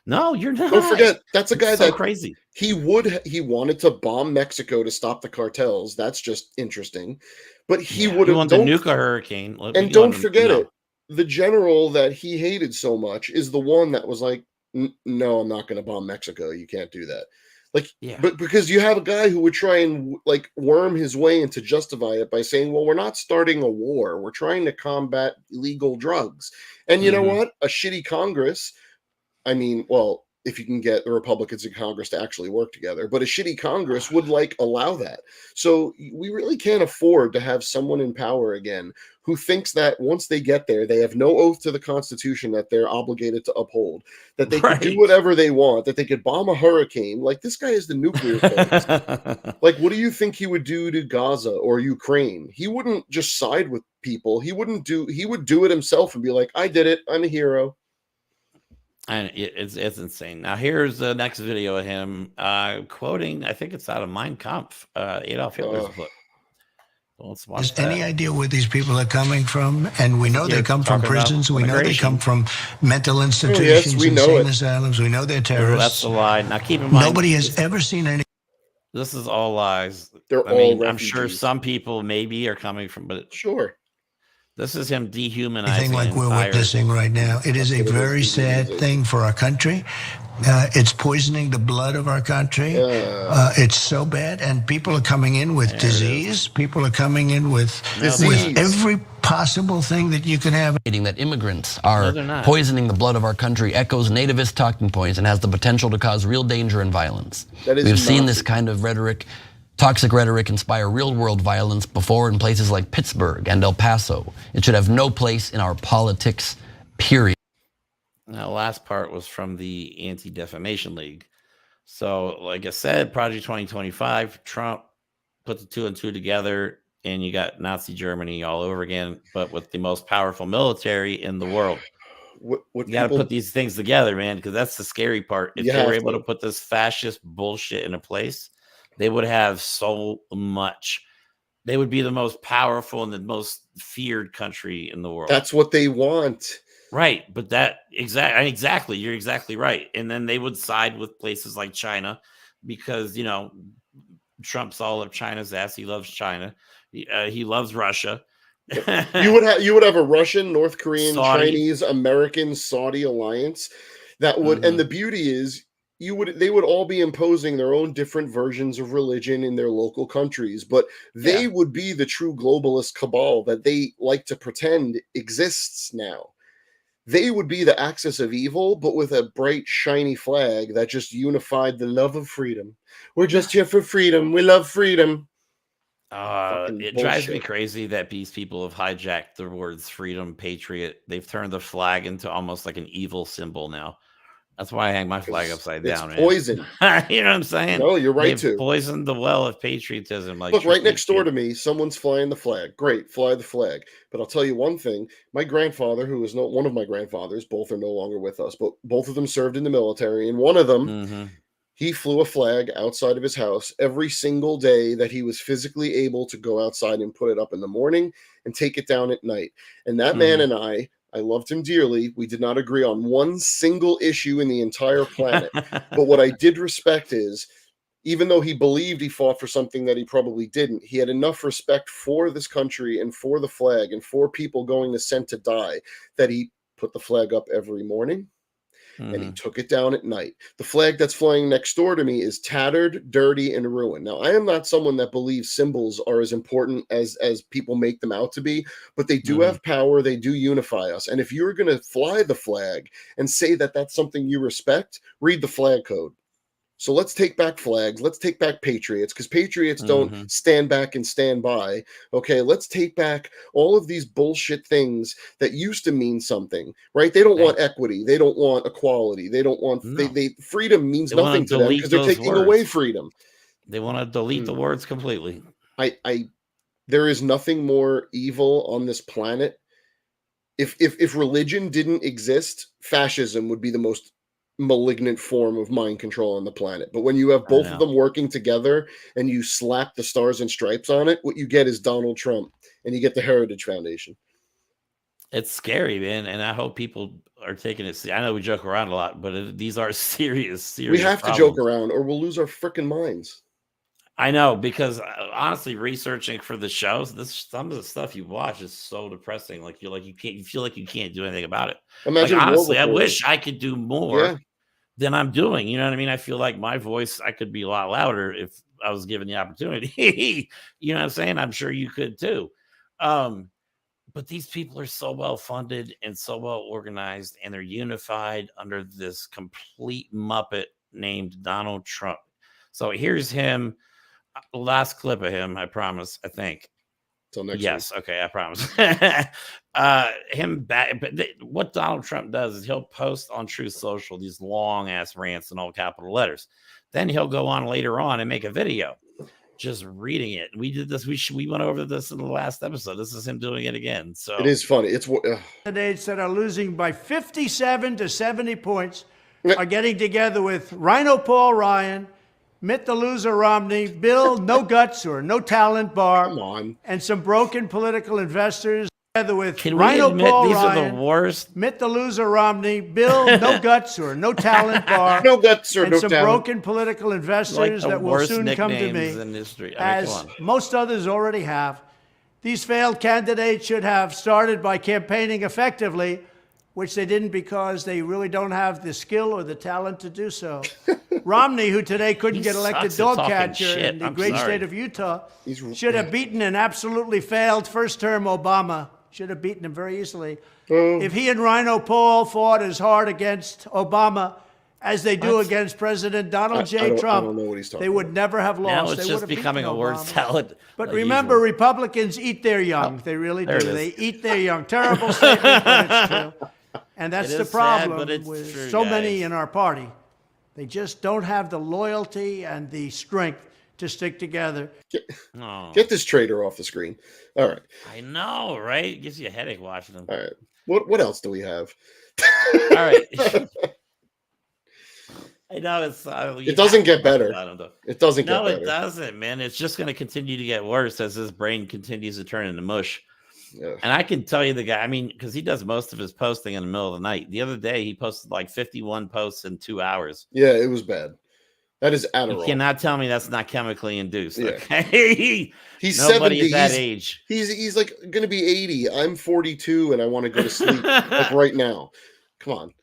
No, you're not. Don't forget, that's a guy so that crazy. He wanted to bomb Mexico to stop the cartels. That's just interesting. But he would have to nuke a hurricane. And don't forget it. The general that he hated so much is the one that was like, no, I'm not going to bomb Mexico. You can't do that. Like, but because you have a guy who would try and like worm his way into justify it by saying, well, we're not starting a war. We're trying to combat illegal drugs. And you know what? A shitty Congress. I mean, well, if you can get the Republicans in Congress to actually work together, but a shitty Congress would like allow that. So we really can't afford to have someone in power again who thinks that once they get there, they have no oath to the Constitution that they're obligated to uphold, that they can do whatever they want, that they could bomb a hurricane. Like this guy is the nuclear phase. Like, what do you think he would do to Gaza or Ukraine? He wouldn't just side with people. He would do it himself and be like, I did it. I'm a hero. And it's insane. Now here's the next video of him quoting. I think it's out of Mein Kampf, Adolf Hitler's book. Let's watch that. Any idea where these people are coming from? And we know they come from prisons. We know they come from mental institutions, insane asylums. We know they're terrorists. That's a lie. Now keep in mind, nobody has ever seen any. This is all lies. They're all refugees. I'm sure some people maybe are coming from, but sure. This is him dehumanizing. Like we're witnessing right now. It is a very sad thing for our country. It's poisoning the blood of our country. It's so bad, and people are coming in with disease. People are coming in with every possible thing that you can have. That immigrants are poisoning the blood of our country echoes nativist talking points and has the potential to cause real danger and violence. We've seen this kind of rhetoric. Toxic rhetoric inspire real-world violence before in places like Pittsburgh and El Paso. It should have no place in our politics, period. Now, the last part was from the Anti-Defamation League. So, like I said, Project 2025, Trump put the 2 and 2 together, and you got Nazi Germany all over again, but with the most powerful military in the world. You got to put these things together, man, because that's the scary part. If they were able to put this fascist bullshit into place, they would have so much. They would be the most powerful and the most feared country in the world. That's what they want. Right. But that exactly. You're exactly right. And then they would side with places like China because, you know, Trump's all up China's ass. He loves China. He loves Russia. You would have a Russian, North Korean, Chinese, American, Saudi alliance that would, and the beauty is, they would all be imposing their own different versions of religion in their local countries, but they would be the true globalist cabal that they like to pretend exists now. They would be the axis of evil, but with a bright, shiny flag that just unified the love of freedom. We're just here for freedom. We love freedom. It drives me crazy that these people have hijacked the words freedom, patriot. They've turned the flag into almost like an evil symbol now. That's why I hang my flag upside down. It's poison. You know what I'm saying? No, you're right. They've poisoned the well of patriotism. Like, look, right next door to me, someone's flying the flag. Great, fly the flag. But I'll tell you one thing: my grandfather, who is one of my grandfathers, both are no longer with us, but both of them served in the military, and one of them, he flew a flag outside of his house every single day that he was physically able to go outside and put it up in the morning and take it down at night. And that man and I loved him dearly. We did not agree on one single issue in the entire planet. But what I did respect is, even though he believed he fought for something that he probably didn't, he had enough respect for this country and for the flag and for people going to send to die that he put the flag up every morning and he took it down at night. The flag that's flying next door to me is tattered, dirty, and ruined. Now, I am not someone that believes symbols are as important as people make them out to be, but they do have power. They do unify us. And if you're going to fly the flag and say that that's something you respect, read the flag code. So let's take back flags. Let's take back patriots, because patriots don't stand back and stand by. Okay, let's take back all of these bullshit things that used to mean something, right? They don't want equity. They don't want equality. They don't want freedom means nothing to them because they're taking away freedom. They want to delete the words completely. There is nothing more evil on this planet. If religion didn't exist, fascism would be the most malignant form of mind control on the planet. But when you have both of them working together and you slap the stars and stripes on it, what you get is Donald Trump, and you get the Heritage Foundation. It's scary, man, and I hope people are taking it. I know we joke around a lot, but these are serious. We have to joke around, or we'll lose our freaking minds. I know, because honestly, researching for the shows, some of the stuff you watch is so depressing. Like you feel like you can't do anything about it. Imagine, like, honestly, I wish I could do more than I'm doing. You know what I mean? I feel like my voice, I could be a lot louder if I was given the opportunity. You know what I'm saying? I'm sure you could too. But these people are so well funded and so well organized, and they're unified under this complete Muppet named Donald Trump. So here's him. Last clip of him, I promise. I think. Till next week. Okay, I promise. Him back. But what Donald Trump does is he'll post on Truth Social these long ass rants in all capital letters. Then he'll go on later on and make a video, just reading it. We did this. We went over this in the last episode. This is him doing it again. So it is funny. It's candidates that are losing by 57 to 70 points are getting together with Rhino Paul Ryan, Mitt the Loser Romney, Bill No Guts or No Talent Barr, and some broken political investors together with Rhino Paul these Ryan, are the worst? Mitt the Loser Romney, Bill No Guts or No Talent Barr, No Guts or and No some Talent. broken political investors that will soon come to me, as most others already have. These failed candidates should have started by campaigning effectively, which they didn't because they really don't have the skill or the talent to do so. Romney, who today couldn't get elected dog catcher in the great state of Utah, should have beaten an absolutely failed first-term Obama. Should have beaten him very easily. If he and Rhino Paul fought as hard against Obama as they do against President Donald J. Trump, they would never have lost. Now it's they just becoming a word salad. But remember, Republicans eat their young. They really do. They eat their young. Terrible statement, but it's true. And that's the problem with so many in our party. They just don't have the loyalty and the strength to stick together. Get this traitor off the screen. All right. I know, right? It gives you a headache watching them. All right. What else do we have? All right. I know it doesn't get better. I don't know. It doesn't get better. No, it doesn't, man. It's just going to continue to get worse as his brain continues to turn into mush. Yeah. And I can tell you the guy, I mean, because he does most of his posting in the middle of the night. The other day, he posted like 51 posts in 2 hours. Yeah, it was bad. That is Adderall. You cannot tell me that's not chemically induced. Yeah. Okay? He's Nobody 70. At that age. He's like going to be 80. I'm 42 and I want to go to sleep like right now. Come on.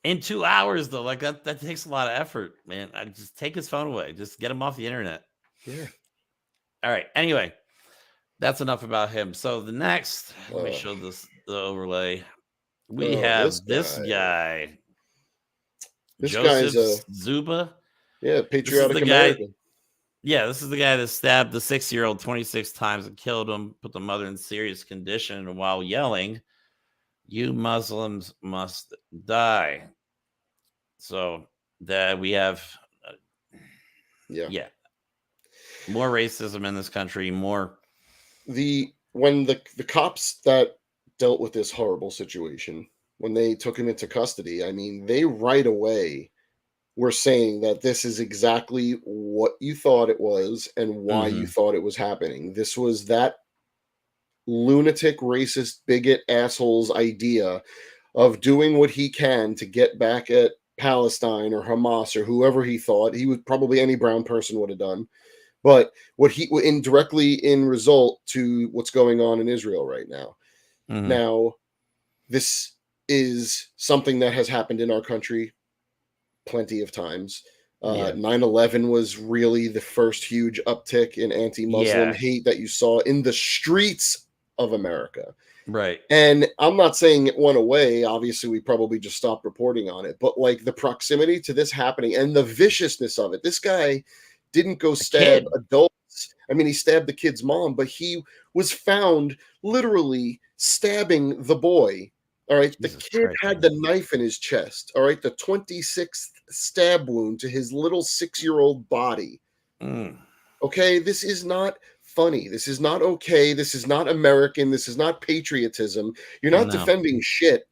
In 2 hours, though, like that takes a lot of effort, man. I just take his phone away. Just get him off the internet. Yeah. All right. Anyway. That's enough about him. So the next, let me show the overlay. We have this guy. This Joseph guy's Zuba. Yeah, patriotic American. This is the guy that stabbed the 6-year-old 26 times and killed him, put the mother in serious condition while yelling, "You Muslims must die." So that we have, more racism in this country, more. When the cops that dealt with this horrible situation, when they took him into custody, I mean, they right away were saying that this is exactly what you thought it was and why you thought it was happening. This was that lunatic, racist, bigot asshole's idea of doing what he can to get back at Palestine or Hamas or whoever he thought. He would probably any brown person would have done. But what he indirectly in result to what's going on in Israel right now. Now, this is something that has happened in our country plenty of times. 9/11 was really the first huge uptick in anti-Muslim hate that you saw in the streets of America. Right. And I'm not saying it went away. Obviously, we probably just stopped reporting on it. But like the proximity to this happening and the viciousness of it. This guy didn't go stab adults. I mean, he stabbed the kid's mom, but he was found literally stabbing the boy. All right. The kid had the knife in his chest. All right. The 26th stab wound to his little 6-year-old body. Okay. This is not funny. This is not okay. This is not American. This is not patriotism. You're not defending shit.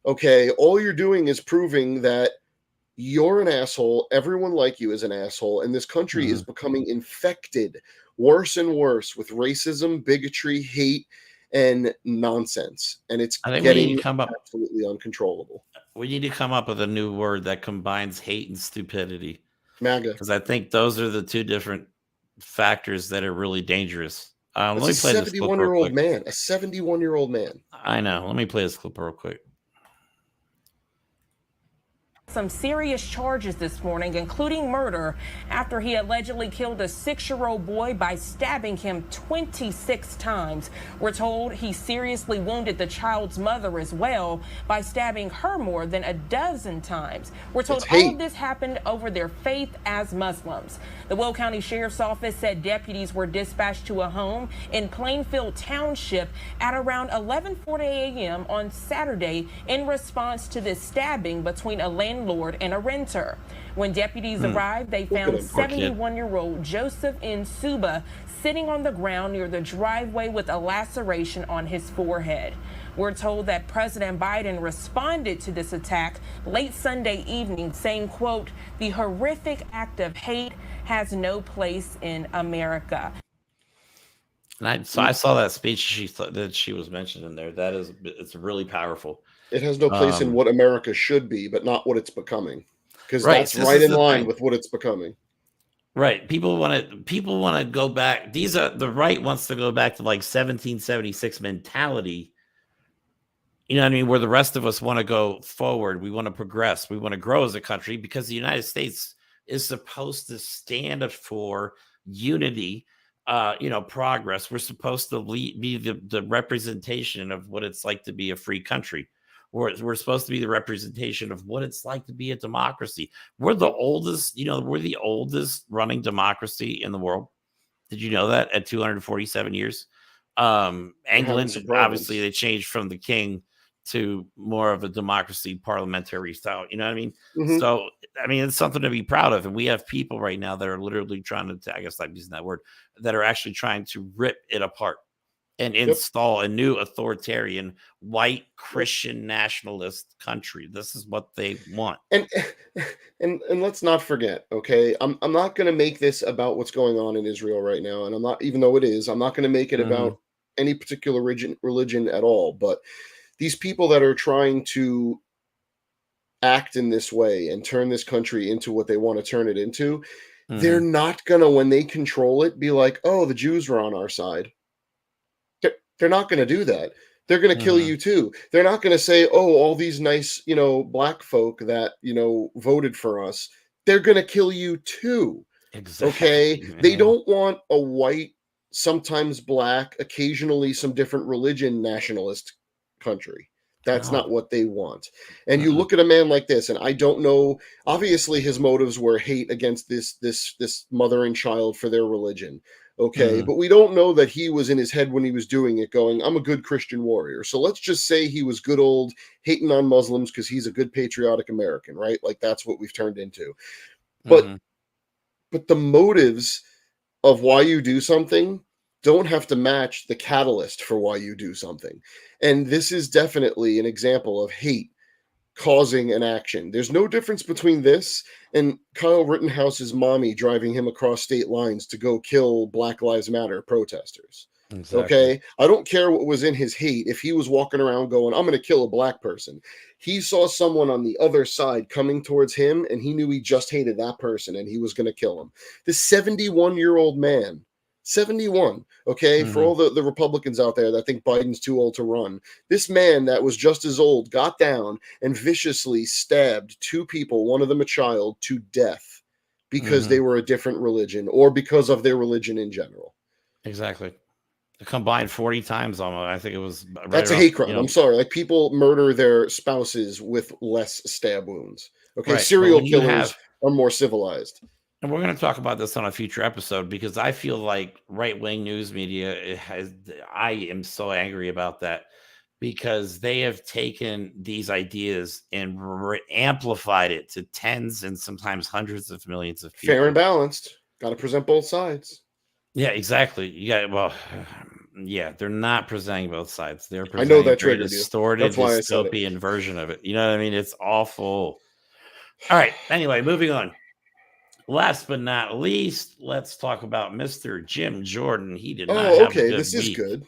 Okay. All you're doing is proving that you're an asshole. Everyone like you is an asshole. And this country is becoming infected worse and worse with racism, bigotry, hate, and nonsense. And it's getting absolutely uncontrollable. We need to come up with a new word that combines hate and stupidity. MAGA. Because I think those are the two different factors that are really dangerous. Let me play this clip real quick. A 71-year-old man. I know. Let me play this clip real quick. Some serious charges this morning, including murder, after he allegedly killed a 6-year-old boy by stabbing him 26 times. We're told he seriously wounded the child's mother as well by stabbing her more than a dozen times. We're told all of this happened over their faith as Muslims. The Will County Sheriff's Office said deputies were dispatched to a home in Plainfield Township at around 11:40 a.m. on Saturday in response to this stabbing between a landlord and a renter. When deputies arrived, they found 71-year-old Joseph Nsuba sitting on the ground near the driveway with a laceration on his forehead. We're told that President Biden responded to this attack late Sunday evening, saying, quote, "The horrific act of hate has no place in America." And I saw that speech that she was mentioned in there. It's really powerful. It has no place in what America should be, but not what it's becoming. Because that's right in line with what it's becoming. Right. People want to go back. The right wants to go back to like 1776 mentality. You know what I mean? Where the rest of us want to go forward. We want to progress. We want to grow as a country because the United States is supposed to stand for unity, progress. We're supposed to be the representation of what it's like to be a free country. We're supposed to be the representation of what it's like to be a democracy. We're the oldest, we're the oldest running democracy in the world. Did you know that at 247 years? England, obviously, they changed from the king to more of a democracy, parliamentary style. You know what I mean? So, I mean, it's something to be proud of. And we have people right now that are literally trying to, I guess I'm using that word, that are actually trying to rip it apart and install a new authoritarian white Christian nationalist country. This is what they want. And let's not forget, okay? I'm not going to make this about what's going on in Israel right now. And I'm not, even though it is, I'm not going to make it about any particular religion at all. But these people that are trying to act in this way and turn this country into what they want to turn it into, they're not going to, when they control it, be like, oh, the Jews are on our side. They're not going to do that. They're going to kill you too. They're not going to say, oh, all these nice, black folk that, voted for us, they're going to kill you too. Exactly. Okay. They don't want a white, sometimes black, occasionally some different religion nationalist country. That's not what they want. And you look at a man like this, and I don't know, obviously his motives were hate against this mother and child for their religion. Okay, but we don't know that he was in his head when he was doing it going, I'm a good Christian warrior. So let's just say he was good old hating on Muslims because he's a good patriotic American, right? Like that's what we've turned into. But the motives of why you do something don't have to match the catalyst for why you do something. And this is definitely an example of hate causing an action. There's no difference between this and Kyle Rittenhouse's mommy driving him across state lines to go kill Black Lives Matter protesters. Exactly. Okay. I don't care what was in his hate. If he was walking around going, I'm going to kill a black person, he saw someone on the other side coming towards him and he knew he just hated that person and he was going to kill him. This 71-year-old man, 71, okay, for all the Republicans out there that think Biden's too old to run, this man that was just as old got down and viciously stabbed 2 people, one of them a child, to death because they were a different religion or because of their religion in general. Exactly. combined 40 times almost. I think it was. That's a hate crime. I'm sorry. Like, people murder their spouses with less stab wounds. Okay, right. Serial killers are more civilized. And we're going to talk about this on a future episode because I feel like right-wing news media I am so angry about that because they have taken these ideas and amplified it to tens and sometimes hundreds of millions of people. Fair and balanced. Got to present both sides. Yeah, exactly. Yeah, they're not presenting both sides. They're presenting I know that triggered you. Distorted dystopian version of it. You know what I mean? It's awful. All right. Anyway, moving on. Last but not least, let's talk about Mr. Jim Jordan. He did not have a good this week. Is good.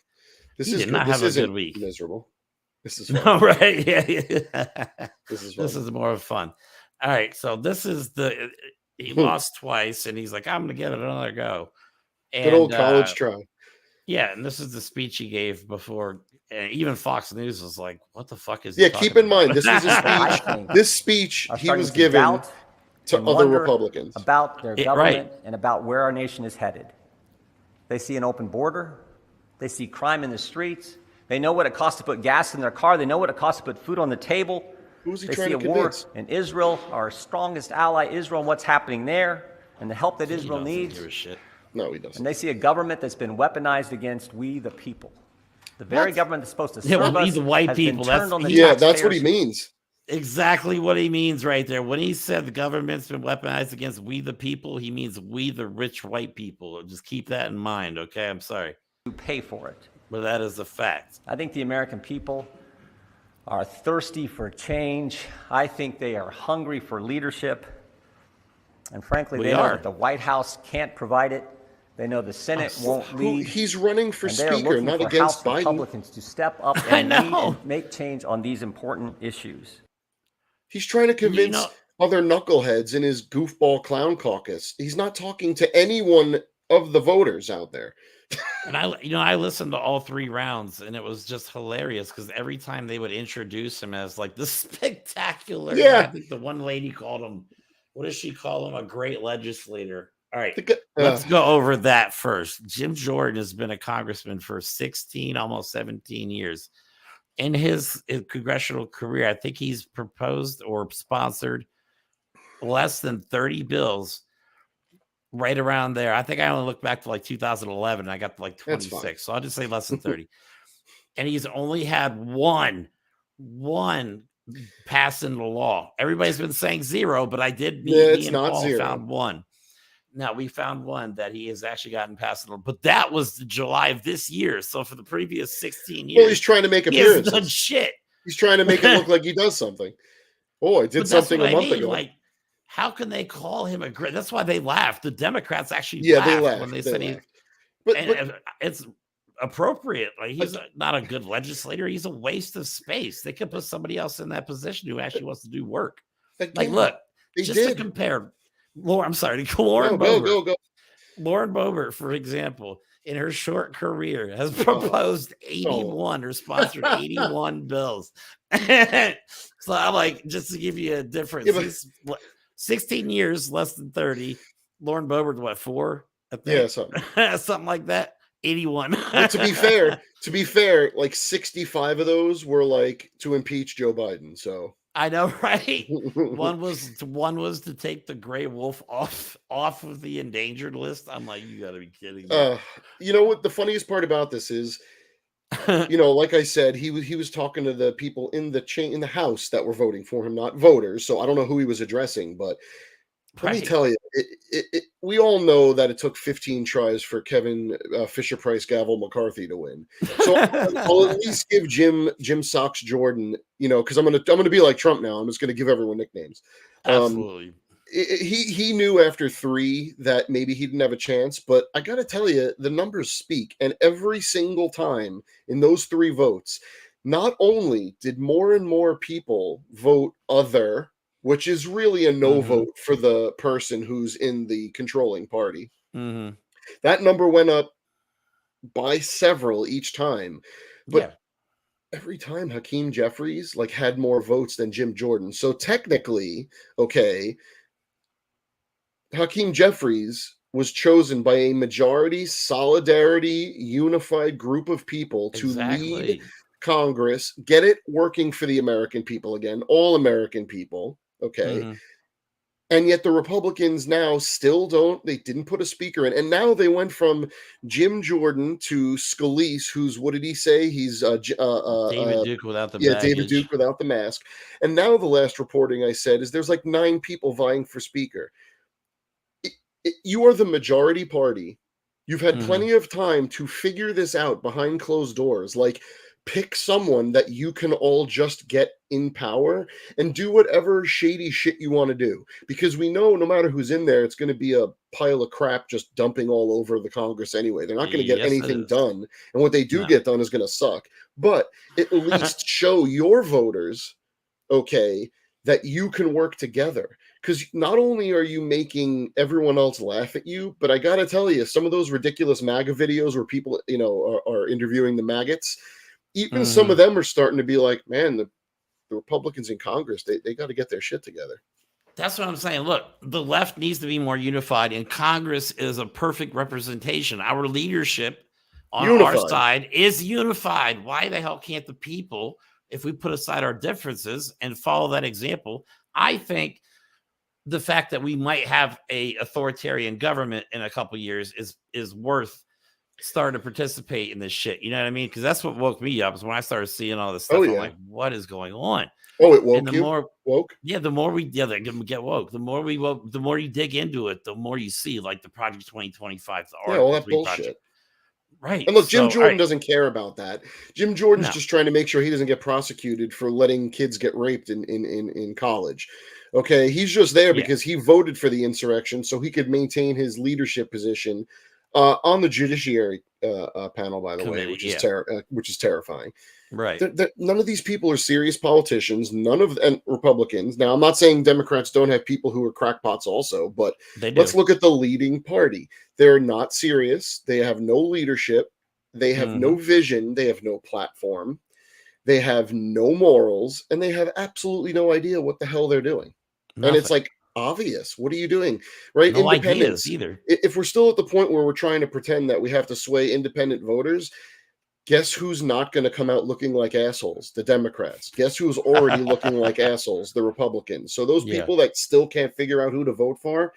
This he is did good. not this have a good week. Miserable. This is fun. No, right. Yeah. This is more fun. All right. So this is he lost twice, and he's like, I'm going to give it another go. And, good old college try. Yeah, and this is the speech he gave before. And even Fox News was like, "What the fuck is?" He keep in mind, this is a speech. This speech he was given to other Republicans about their government and about where our nation is headed. They see an open border. They see crime in the streets. They know what it costs to put gas in their car. They know what it costs to put food on the table. Who's he they trying see to a convince? war in Israel, our strongest ally, Israel, and what's happening there, and the help that Israel needs. No, he doesn't. And they see a government that's been weaponized against we, the people. The very government that's supposed to serve us the white has people. been turned on the that's what he means. Exactly what he means right there. When he said the government's been weaponized against we, the people, he means we, the rich white people. Just keep that in mind, okay? I'm sorry. You pay for it. But that is a fact. I think the American people are thirsty for change. I think they are hungry for leadership. And frankly, they know that the White House can't provide it. They know the Senate won't lead. He's running for speaker, not against House Biden. Republicans to step up and lead and make change on these important issues. He's trying to convince other knuckleheads in his goofball clown caucus. He's not talking to anyone of the voters out there. And I listened to all 3 rounds, and it was just hilarious because every time they would introduce him as like the spectacular. Yeah, I think the one lady called him. What does she call him? A great legislator. All right, let's go over that first. Jim Jordan has been a congressman for 16, almost 17 years. In his congressional career, I think he's proposed or sponsored less than 30 bills, right around there. I think I only looked back to like 2011, and I got to like 26. So I'll just say less than 30. And he's only had one pass into law. Everybody's been saying 0, but I did. It's not 0. Found one. Now we found one that he has actually gotten passed, but that was July of this year. So for the previous 16 years, well, he's trying to make appearances. He's done shit. He's trying to make it look like he does something. Oh, I did something a month ago. Like, how can they call him a great? That's why they laughed. The Democrats actually they laughed when they said but it's appropriate. Like, he's not a good legislator. He's a waste of space. They could put somebody else in that position who actually wants to do work. Like, look, to compare. Lauren Boebert. Go. Lauren Boebert, for example, in her short career, has proposed 81 or sponsored 81 bills. So I'm like, just to give you a difference, 16 years, less than 30. Lauren Boebert, what, 4? I think? Yeah, something like that. 81. Well, to be fair, like 65 of those were like to impeach Joe Biden. So I know, right? One was to take the gray wolf off of the endangered list. I'm like, you got to be kidding me. You know what? The funniest part about this is, like I said, he was talking to the people in the House that were voting for him, not voters. So I don't know who he was addressing, but let me tell you, we all know that it took 15 tries for Kevin Fisher-Price Gavel McCarthy to win. So I'll at least give Jim Socks Jordan, because I'm gonna be like Trump now. I'm just gonna give everyone nicknames. Absolutely. He knew after 3 that maybe he didn't have a chance, but I gotta tell you, the numbers speak. And every single time in those 3 votes, not only did more and more people vote other, which is really a no vote for the person who's in the controlling party. Mm-hmm. That number went up by several each time. But every time Hakeem Jeffries had more votes than Jim Jordan. So technically, Hakeem Jeffries was chosen by a majority, solidarity, unified group of people to lead Congress, get it working for the American people again, all American people. Okay. And yet the Republicans now still they didn't put a speaker in. And now they went from Jim Jordan to Scalise, who's, what did he say? He's David Duke without the baggage. David Duke without the mask. And now the last reporting I said is there's like 9 people vying for speaker. You are the majority party. You've had plenty of time to figure this out behind closed doors. Like, pick someone that you can all just get in power and do whatever shady shit you want to do. Because we know no matter who's in there, it's going to be a pile of crap just dumping all over the Congress anyway. They're not going to get anything done. And what they do get done is going to suck. But at least show your voters, okay, that you can work together. Because not only are you making everyone else laugh at you, but I got to tell you, some of those ridiculous MAGA videos where people, are interviewing the maggots, even some of them are starting to be like, man, the Republicans in Congress, they got to get their shit together. That's what I'm saying. Look, the left needs to be more unified, and Congress is a perfect representation. Our leadership on our side is unified. Why the hell can't the people, if we put aside our differences and follow that example? I think the fact that we might have a authoritarian government in a couple of years is worth starting to participate in this shit. You know what I mean? Because that's what woke me up, is when I started seeing all this stuff. I'm like, what is going on? Oh, it woke you? Woke? Yeah, the more we they get woke. The more we woke, the more you dig into it, the more you see, like the Project 2025. All that bullshit. Project. Right. And look, Jim Jordan doesn't care about that. Jim Jordan's just trying to make sure he doesn't get prosecuted for letting kids get raped in college. Okay, he's just there because he voted for the insurrection so he could maintain his leadership position on the Judiciary panel, by the way, which is terrifying. Right. None of these people are serious politicians. None of and Republicans. Now, I'm not saying Democrats don't have people who are crackpots also, but let's look at the leading party. They're not serious. They have no leadership. They have no vision. They have no platform. They have no morals, and they have absolutely no idea what the hell they're doing. Nothing. And it's like, obvious. What are you doing? Right? No ideas either. If we're still at the point where we're trying to pretend that we have to sway independent voters, guess who's not going to come out looking like assholes? The Democrats. Guess who's already looking like assholes? The Republicans. So those people that still can't figure out who to vote for,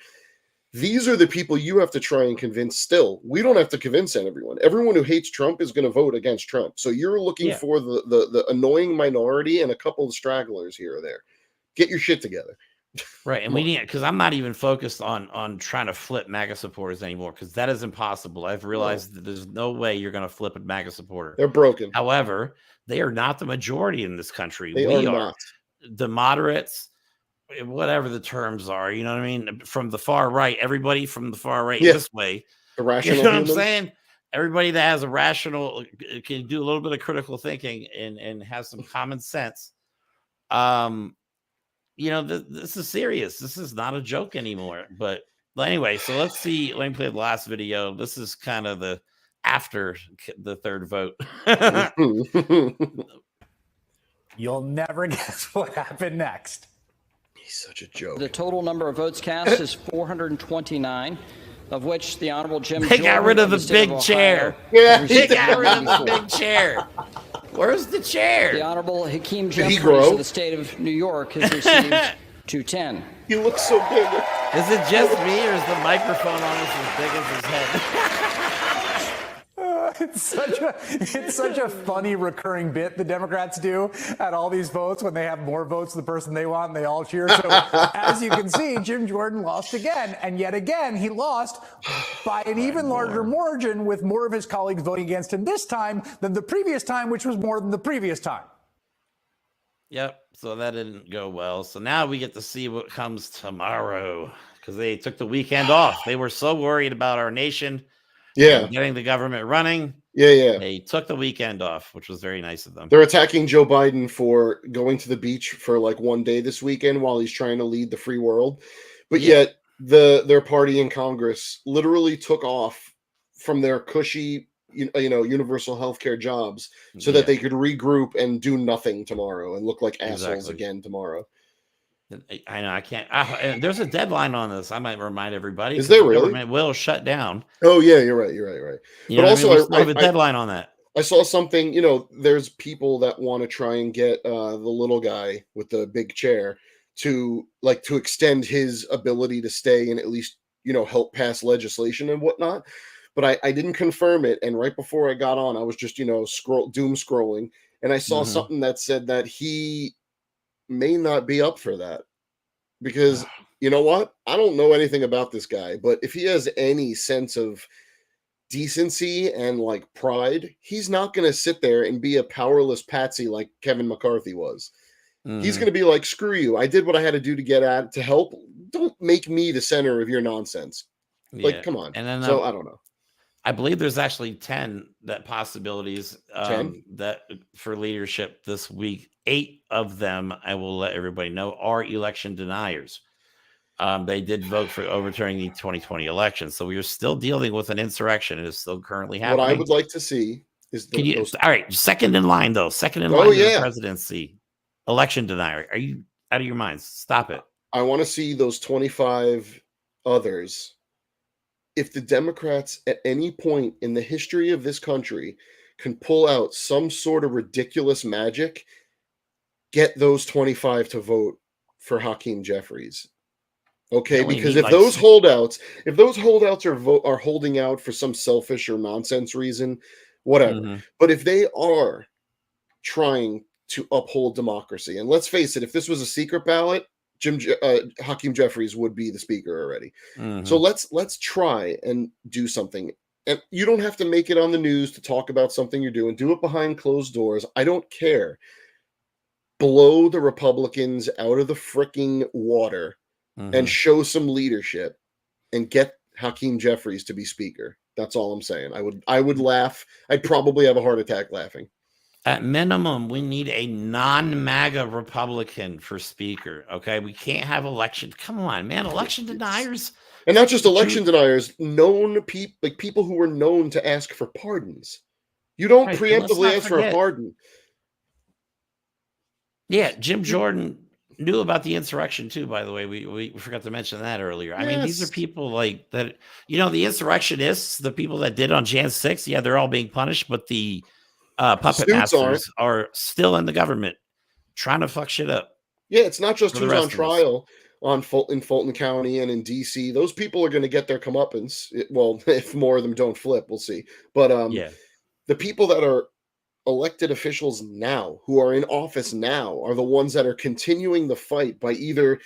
these are the people you have to try and convince still. We don't have to convince everyone. Everyone who hates Trump is going to vote against Trump. So you're looking for the annoying minority and a couple of stragglers here or there. Get your shit together. Right. And we need, because I'm not even focused on trying to flip MAGA supporters anymore, because that is impossible. I've realized that there's no way you're going to flip a MAGA supporter. They're broken. However, they are not the majority in this country. We are not. The moderates, whatever the terms are, you know what I mean? From the far right, everybody from the far right this way. The rational you know humans. what I'm saying? Everybody that has a rational, can do a little bit of critical thinking and has some common sense. This is serious. This is not a joke anymore. But anyway, so let's see. Let me play the last video. This is kind of the after the third vote. You'll never guess what happened next. He's such a joke. The total number of votes cast is 429, of which the Honorable Jim Jordan got rid of the big chair. Yeah, they got rid of the big chair. Where's the chair? The Honorable Hakeem Jeffries of the state of New York has received 210. He looks so big. Is it just me, or is the microphone almost as big as his head? It's such a funny recurring bit the Democrats do at all these votes when they have more votes than the person they want and they all cheer. So as you can see, Jim Jordan lost again. And yet again, he lost by an even larger margin, with more of his colleagues voting against him this time than the previous time, which was more than the previous time. Yep. So that didn't go well. So now we get to see what comes tomorrow, because they took the weekend off. They were so worried about our nation. Getting the government running. They took the weekend off, which was very nice of them. They're attacking Joe Biden for going to the beach for like one day this weekend while he's trying to lead the free world. But yet their party in Congress literally took off from their cushy, universal healthcare jobs so that they could regroup and do nothing tomorrow and look like assholes again tomorrow. I know I can't. There's a deadline on this. I might remind everybody. Is there the really? Government will shut down. Oh yeah, you're right. But also, I have a deadline on that. I saw something. There's people that want to try and get the little guy with the big chair to extend his ability to stay and at least help pass legislation and whatnot. But I didn't confirm it. And right before I got on, I was just doom scrolling, and I saw something that said that he may not be up for that, because you know what? I don't know anything about this guy, but if he has any sense of decency and pride, he's not going to sit there and be a powerless patsy like Kevin McCarthy was. He's going to be like, screw you. I did what I had to do to help. Don't make me the center of your nonsense. Come on. And then, I don't know. I believe there's actually 10 possibilities that for leadership this week. 8 of them, I will let everybody know, are election deniers. They did vote for overturning the 2020 election. So we are still dealing with an insurrection. It is still currently happening. What I would like to see is all right, second in line to the presidency. Election denier. Are you out of your minds? Stop it. I want to see those 25 others. If the Democrats at any point in the history of this country can pull out some sort of ridiculous magic, get those 25 to vote for Hakeem Jeffries. Okay, because if those holdouts are holding out for some selfish or nonsense reason, whatever. But if they are trying to uphold democracy, and let's face it, if this was a secret ballot, Hakeem Jeffries would be the speaker already. So let's try and do something. And you don't have to make it on the news to talk about something you're doing. Do it behind closed doors. I don't care. Blow the Republicans out of the freaking water and show some leadership and get Hakeem Jeffries to be speaker. That's all I'm saying. I would laugh. I'd probably have a heart attack laughing. At minimum, we need a non-MAGA Republican for speaker. Okay, we can't have election. Come on, man, election deniers, and not just election deniers. Known people, people who were known to ask for pardons. You don't preemptively ask for a pardon. Yeah, Jim Jordan knew about the insurrection too. By the way, we forgot to mention that earlier. I mean, these are people like that. The insurrectionists, the people that did on Jan 6th. Yeah, they're all being punished, but the puppet masters are still in the government trying to fuck shit up. Yeah, it's not just who's on trial in Fulton County and in DC. Those people are going to get their comeuppance. Well, if more of them don't flip, we'll see. But the people that are elected officials now, who are in office now, are the ones that are continuing the fight by either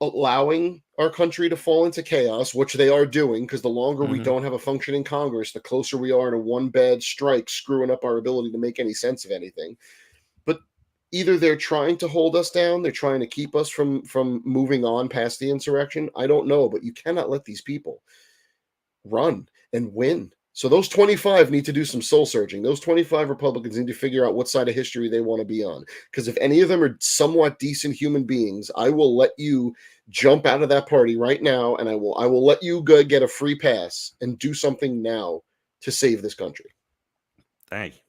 allowing our country to fall into chaos, which they are doing, because the longer we don't have a functioning Congress, the closer we are to one bad strike screwing up our ability to make any sense of anything. But either they're trying to hold us down, they're trying to keep us from moving on past the insurrection. I don't know, but you cannot let these people run and win. So those 25 need to do some soul searching. Those 25 Republicans need to figure out what side of history they want to be on. Because if any of them are somewhat decent human beings, I will let you jump out of that party right now, and I will let you go get a free pass and do something now to save this country. Thank you.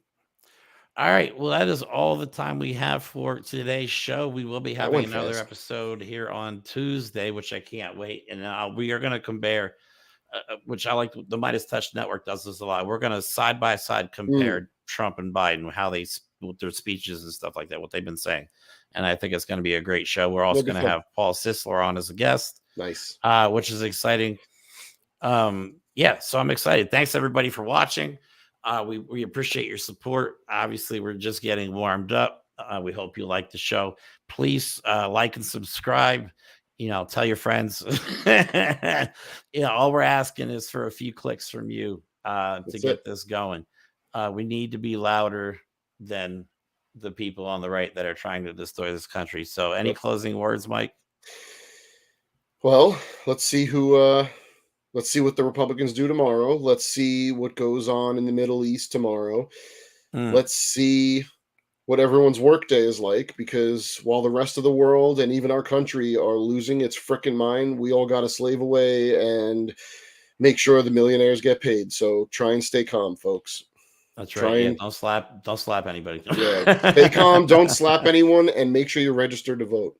All right. Well, that is all the time we have for today's show. We will be having another episode here on Tuesday, which I can't wait. And we are going to compare, which I like, the Midas Touch Network does this a lot. We're going to side by side compare Trump and Biden, how they, with their speeches and stuff like that, what they've been saying. And I think it's going to be a great show. We're also going to have Paul Sisler on as a guest. Nice. Which is exciting. Yeah, so I'm excited. Thanks everybody for watching. We appreciate your support. Obviously, we're just getting warmed up. We hope you like the show. Please like and subscribe. Tell your friends. All we're asking is for a few clicks from you to get this going. We need to be louder than the people on the right that are trying to destroy this country. So any closing words, Mike? Well, let's see what the Republicans do tomorrow. Let's see what goes on in the Middle East tomorrow. Let's see what everyone's workday is like, because while the rest of the world and even our country are losing its frickin' mind, we all got to slave away and make sure the millionaires get paid. So try and stay calm, folks. That's right. Don't slap anybody. Yeah, stay calm. Don't slap anyone, and make sure you're registered to vote.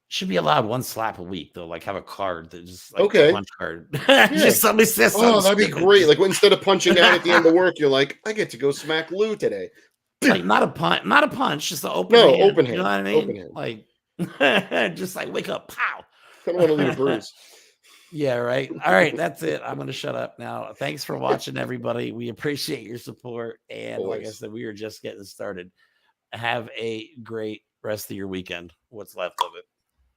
Should be allowed one slap a week though. Like have a card that just like okay. a punch card. Just somebody says something. Oh, that'd be great. Like instead of punching out at the end of work, you're like, I get to go smack Lou today. Like not a punch, just an open hand. Open hand. You know what I mean? Open hand. Like just like wake up, pow. I don't want to leave a bruise. Yeah, right. All right, that's it. I'm gonna shut up now. Thanks for watching, everybody. We appreciate your support. And like I said, we are just getting started. Have a great rest of your weekend. What's left of it.